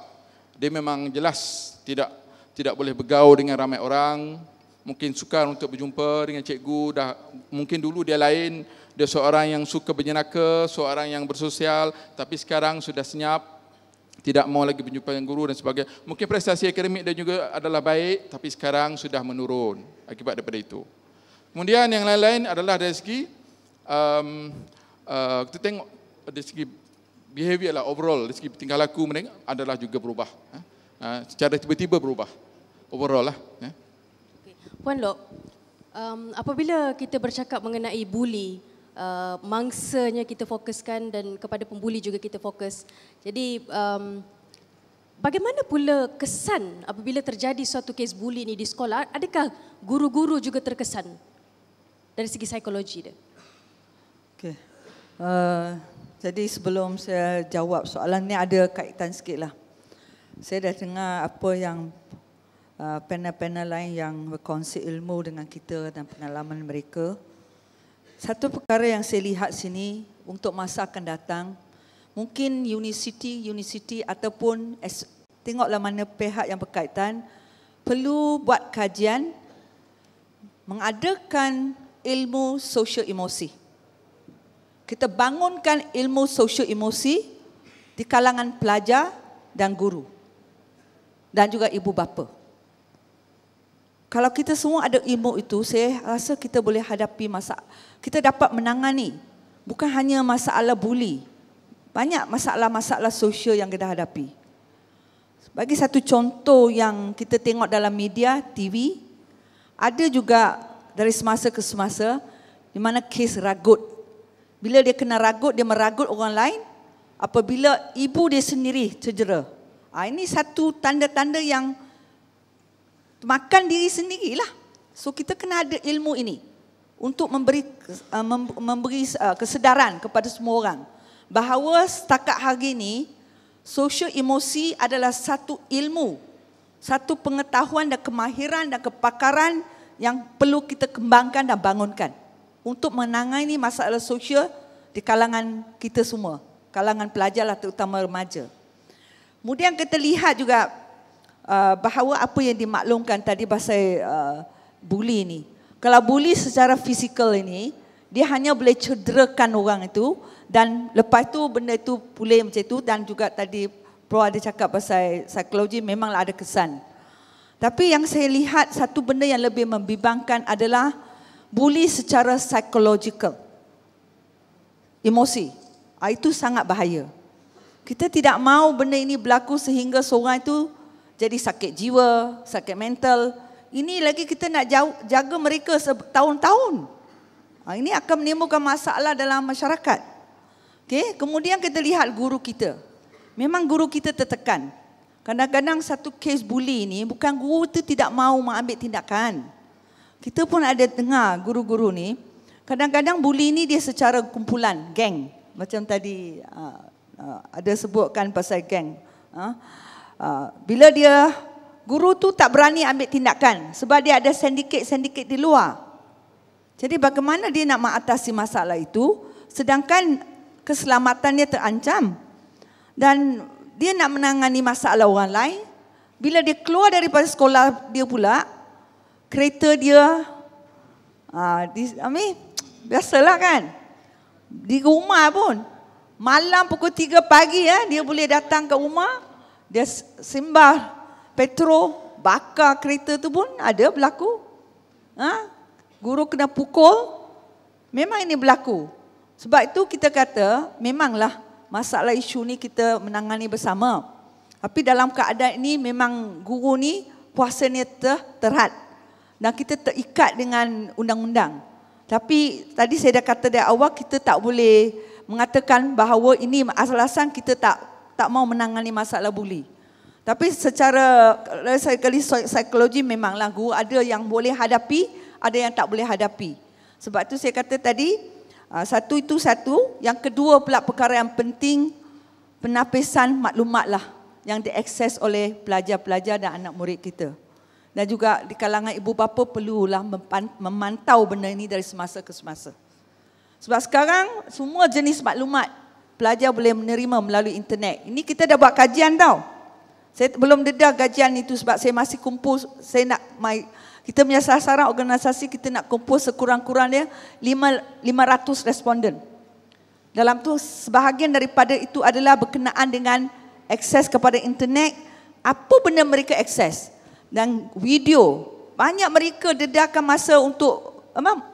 [SPEAKER 6] dia memang jelas tidak boleh bergaul dengan ramai orang. Mungkin sukar untuk berjumpa dengan cikgu. Mungkin dulu dia lain. Dia seorang yang suka berjenaka, seorang yang bersosial. Tapi sekarang sudah senyap, tidak mau lagi berjumpa dengan guru dan sebagainya. Mungkin prestasi akademik dia juga adalah baik, tapi sekarang sudah menurun akibat daripada itu. Kemudian yang lain-lain adalah dari segi kita tengok dari segi behavior lah, overall dari segi tingkah laku mereka adalah juga berubah. Secara tiba-tiba berubah overall lah.
[SPEAKER 2] Puan Lok, apabila kita bercakap mengenai bully, mangsanya kita fokuskan dan kepada pembuli juga kita fokus. Jadi bagaimana pula kesan apabila terjadi suatu kes bully ni di sekolah? Adakah guru-guru juga terkesan dari segi psikologi dia?
[SPEAKER 4] Okey. Jadi sebelum saya jawab soalan ni ada kaitan sikit lah. Saya dah dengar apa yang panel-panel lain yang berkongsi ilmu dengan kita dan pengalaman mereka. Satu perkara yang saya lihat sini untuk masa akan datang, mungkin universiti ataupun tengoklah mana pihak yang berkaitan perlu buat kajian mengadakan ilmu sosial emosi. Kita bangunkan ilmu sosial emosi di kalangan pelajar dan guru dan juga ibu bapa. Kalau kita semua ada ilmu itu, saya rasa kita boleh hadapi masalah. Kita dapat menangani bukan hanya masalah bully. Banyak masalah-masalah sosial yang kita hadapi. Bagi satu contoh yang kita tengok dalam media, TV, ada juga dari semasa ke semasa di mana kes ragut. Bila dia kena ragut, dia meragut orang lain apabila ibu dia sendiri cedera. Ini satu tanda-tanda yang makan diri sendirilah. So kita kena ada ilmu ini untuk memberi kesedaran kepada semua orang bahawa setakat hari ini sosial emosi adalah satu ilmu, satu pengetahuan dan kemahiran dan kepakaran yang perlu kita kembangkan dan bangunkan untuk menangani masalah sosial di kalangan kita semua, kalangan pelajar lah, terutama remaja. Kemudian kita lihat juga bahawa apa yang dimaklumkan tadi pasal bully ni. Kalau bully secara fizikal ini, dia hanya boleh cederakan orang itu dan lepas tu benda itu pulih macam itu, dan juga tadi Pro ada cakap pasal psikologi, memanglah ada kesan. Tapi yang saya lihat satu benda yang lebih membimbangkan adalah bully secara psikologikal. Emosi. Itu sangat bahaya. Kita tidak mahu benda ini berlaku sehingga seorang itu jadi sakit jiwa, sakit mental. Ini lagi kita nak jaga mereka tahun-tahun. Ini akan menimbulkan masalah dalam masyarakat. Okay? Kemudian kita lihat guru kita. Memang guru kita tertekan. Kadang-kadang satu kes bully ini bukan guru itu tidak mahu mengambil tindakan. Kita pun ada dengar guru-guru ni, kadang-kadang bully ini dia secara kumpulan, geng. Macam tadi ada sebutkan pasal geng. Bila dia, guru tu tak berani ambil tindakan sebab dia ada sindiket-sindiket di luar. Jadi bagaimana dia nak mengatasi masalah itu sedangkan keselamatannya terancam dan dia nak menangani masalah orang lain. Bila dia keluar daripada sekolah dia pula, kereta dia, biasalah kan, di rumah pun, malam pukul 3 pagi dia boleh datang ke rumah, dia sembah petrol, bakar kereta tu pun ada berlaku. Guru kena pukul, memang ini berlaku. Sebab itu kita kata memanglah masalah isu ni kita menangani bersama. Tapi dalam keadaan ini memang guru ni puasanya terhad dan kita terikat dengan undang-undang. Tapi tadi saya dah kata dari awal, kita tak boleh mengatakan bahawa ini alasan kita tak mau menangani masalah buli. Tapi secara psikologi memanglah guru ada yang boleh hadapi, ada yang tak boleh hadapi. Sebab tu saya kata tadi, satu itu satu. Yang kedua pula perkara yang penting, penapisan maklumat lah yang diakses oleh pelajar-pelajar dan anak murid kita. Dan juga di kalangan ibu bapa perlulah memantau benda ini dari semasa ke semasa. Sebab sekarang semua jenis maklumat pelajar boleh menerima melalui internet. Ini kita dah buat kajian tau. Saya belum dedah kajian itu sebab saya masih kumpul, kita punya sasaran organisasi, kita nak kumpul sekurang-kurangnya 500 responden. Dalam tu sebahagian daripada itu adalah berkenaan dengan akses kepada internet, apa benda mereka akses, dan video. Banyak mereka dedahkan masa untuk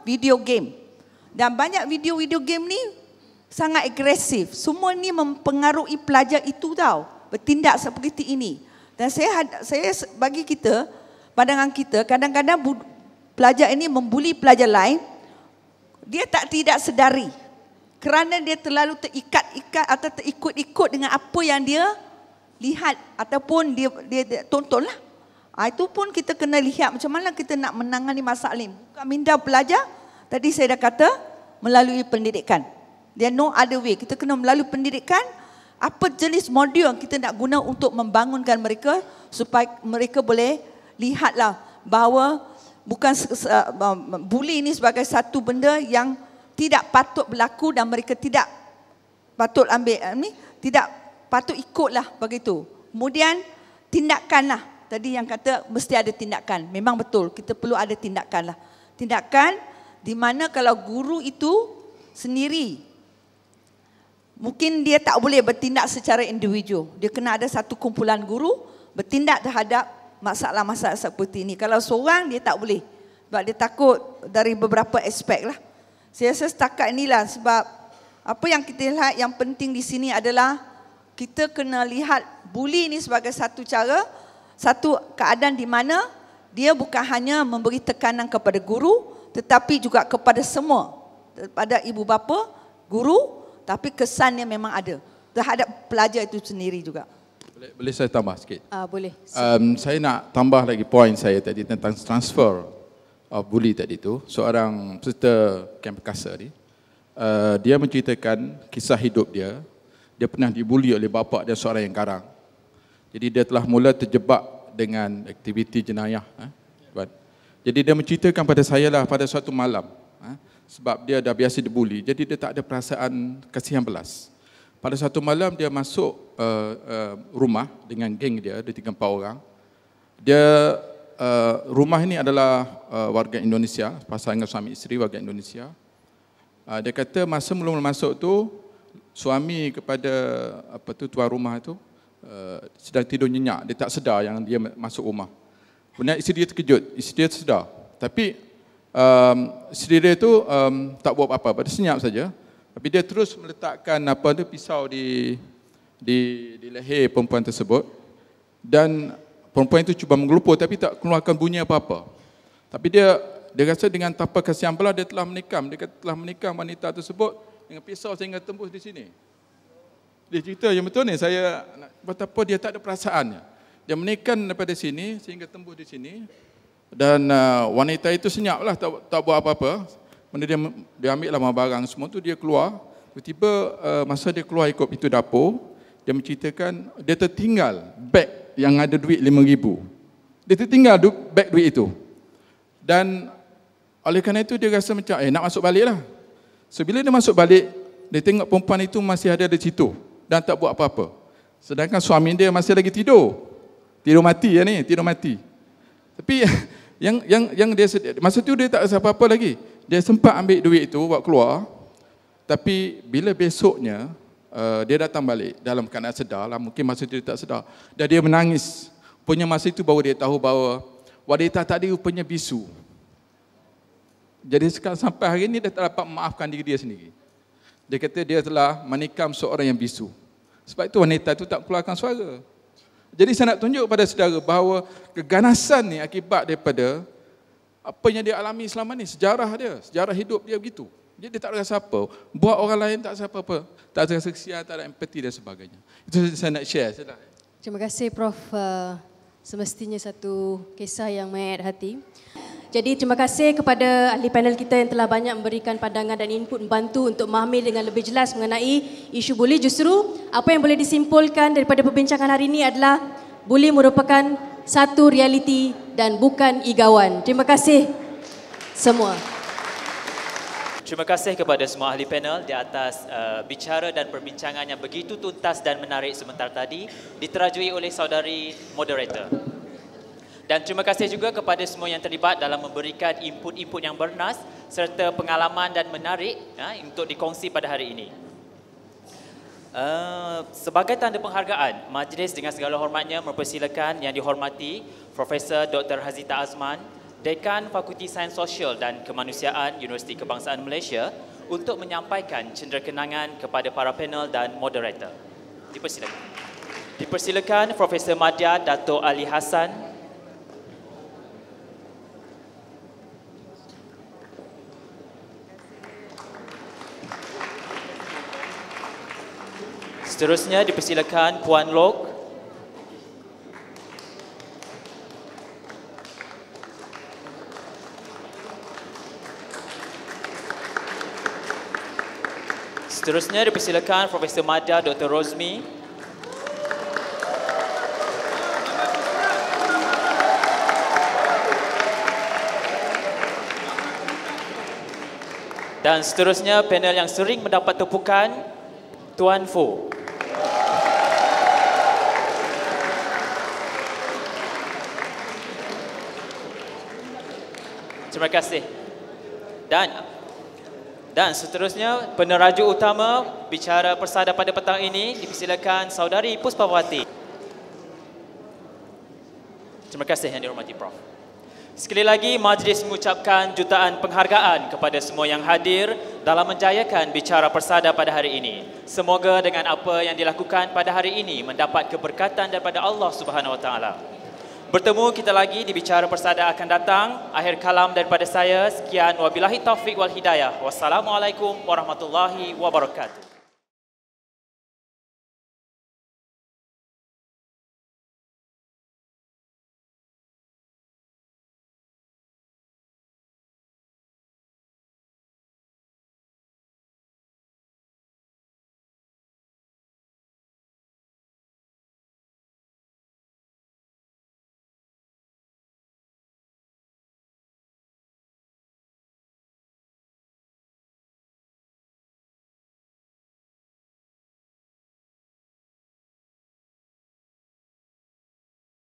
[SPEAKER 4] video game. Dan banyak video-video game ni sangat agresif. Semua ni mempengaruhi pelajar itu tau, bertindak seperti ini. Dan saya bagi kita, pandangan kita, kadang-kadang pelajar ini membuli pelajar lain, dia tidak sedari. Kerana dia terlalu terikat-ikat atau terikut-ikut dengan apa yang dia lihat ataupun dia tontonlah. Itu pun kita kena lihat macam mana kita nak menangani masalah ini. Bukan minda pelajar, tadi saya dah kata, melalui pendidikan. There no other way. Kita kena melalui pendidikan, apa jenis modul yang kita nak guna untuk membangunkan mereka supaya mereka boleh lihatlah bahawa bukan buli ini sebagai satu benda yang tidak patut berlaku dan mereka tidak patut tidak patut ikutlah begitu. Kemudian tindakanlah. Tadi yang kata mesti ada tindakan. Memang betul, kita perlu ada tindakan lah. Tindakan di mana kalau guru itu sendiri, mungkin dia tak boleh bertindak secara individu. Dia kena ada satu kumpulan guru bertindak terhadap masalah-masalah seperti ini. Kalau seorang dia tak boleh. Sebab dia takut dari beberapa aspek lah. Saya rasa setakat inilah sebab apa yang kita lihat yang penting di sini adalah kita kena lihat buli ini sebagai satu cara, satu keadaan di mana dia bukan hanya memberi tekanan kepada guru tetapi juga kepada semua, kepada ibu bapa, guru, tapi kesannya memang ada terhadap pelajar itu sendiri juga.
[SPEAKER 6] Boleh saya tambah sikit?
[SPEAKER 2] Boleh.
[SPEAKER 6] Saya nak tambah lagi poin saya tadi tentang transfer of bully tadi tu. Seorang peserta Kem Perkasa ni, dia menceritakan kisah hidup dia. Dia pernah dibuli oleh bapa dia seorang yang garang. Jadi dia telah mula terjebak dengan aktiviti jenayah. Jadi dia menceritakan pada saya lah pada suatu malam. Sebab dia dah biasa dibuli, jadi dia tak ada perasaan kasihan belas. Pada satu malam dia masuk rumah dengan geng dia 3-4 orang. Rumah ini adalah warga Indonesia, pasangan suami isteri warga Indonesia. Dia kata masa mula-mula masuk tu, suami kepada tuan rumah tu sedang tidur nyenyak, dia tak sedar yang dia masuk rumah. Kemudian isteri dia terkejut, isteri dia sedar. Tapi isteri dia tu tak buat apa-apa, dia senyap saja. Tapi dia terus meletakkan pisau di leher perempuan tersebut. Dan perempuan itu cuba menggelupur tapi tak keluarkan bunyi apa-apa. Tapi dia rasa dengan tanpa kasihan belah dia telah menikam. Dia kata telah menikam wanita tersebut dengan pisau sehingga tembus di sini. Dia cerita yang betul ni, saya betapa dia tak ada perasaannya. Dia menikam daripada sini sehingga tembus di sini. Dan wanita itu senyaplah, tak buat apa-apa. Kemudian dia ambil lah barang semua tu, dia keluar. Tiba-tiba masa dia keluar ikut pintu dapur, dia menceritakan dia tertinggal beg yang ada duit 5,000. Dia tertinggal beg duit itu. Dan oleh kerana itu dia rasa macam nak masuk balik lah. So bila dia masuk balik, dia tengok perempuan itu masih ada di situ dan tak buat apa-apa. Sedangkan suami dia masih lagi tidur. Tidur mati ya ni, tidur mati. Tapi yang dia masa tu dia tak rasa apa-apa lagi. Dia sempat ambil duit itu buat keluar. Tapi bila besoknya dia datang balik dalam keadaan sedar lah, mungkin masa itu dia tak sedar. Dan dia menangis. Punya masa itu baru dia tahu bahawa wanita tadi rupanya bisu. Jadi sekarang sampai hari ini dia tak dapat memaafkan diri dia sendiri. Dia kata dia telah menikam seorang yang bisu. Sebab itu wanita itu tak keluarkan suara. Jadi saya nak tunjuk pada saudara bahawa keganasan ni akibat daripada apa yang dia alami selama ni, sejarah dia, sejarah hidup dia begitu. Jadi dia tak rasa apa, buat orang lain tak rasa apa-apa, tak rasa kesian, tak ada empati dan sebagainya. Itu saya nak share.
[SPEAKER 2] Terima kasih Prof. Semestinya satu kisah yang mengerat hati. Jadi terima kasih kepada ahli panel kita yang telah banyak memberikan pandangan dan input membantu untuk memahami dengan lebih jelas mengenai isu buli. Justru apa yang boleh disimpulkan daripada perbincangan hari ini adalah buli merupakan satu realiti dan bukan igawan. Terima kasih semua.
[SPEAKER 1] Terima kasih kepada semua ahli panel di atas bicara dan perbincangan yang begitu tuntas dan menarik sebentar tadi, diterajui oleh saudari moderator. Dan terima kasih juga kepada semua yang terlibat dalam memberikan input-input yang bernas serta pengalaman dan menarik untuk dikongsi pada hari ini. Sebagai tanda penghargaan, majlis dengan segala hormatnya mempersilakan yang dihormati Profesor Dr. Hazita Azman, Dekan Fakulti Sains Sosial dan Kemanusiaan Universiti Kebangsaan Malaysia untuk menyampaikan cenderangan kepada para panel dan moderator. Dipersilakan. Dipersilakan Profesor Madya Dato' Ali Hassan. Seterusnya dipersilakan Puan Lok. Seterusnya dipersilakan Profesor Madya Dr. Rosmi. Dan seterusnya panel yang sering mendapat tepukan, Tuan Fo. Terima kasih. Dan seterusnya peneraju utama bicara persada pada petang ini dipersilakan saudari Puspawati. Terima kasih yang dihormati Prof. Sekali lagi majlis mengucapkan jutaan penghargaan kepada semua yang hadir dalam menjayakan bicara persada pada hari ini. Semoga dengan apa yang dilakukan pada hari ini mendapat keberkatan daripada Allah Subhanahu Wa Taala. Bertemu kita lagi di bicara persada akan datang. Akhir kalam daripada saya. Sekian, wabillahi taufiq wal hidayah. Wassalamualaikum warahmatullahi wabarakatuh.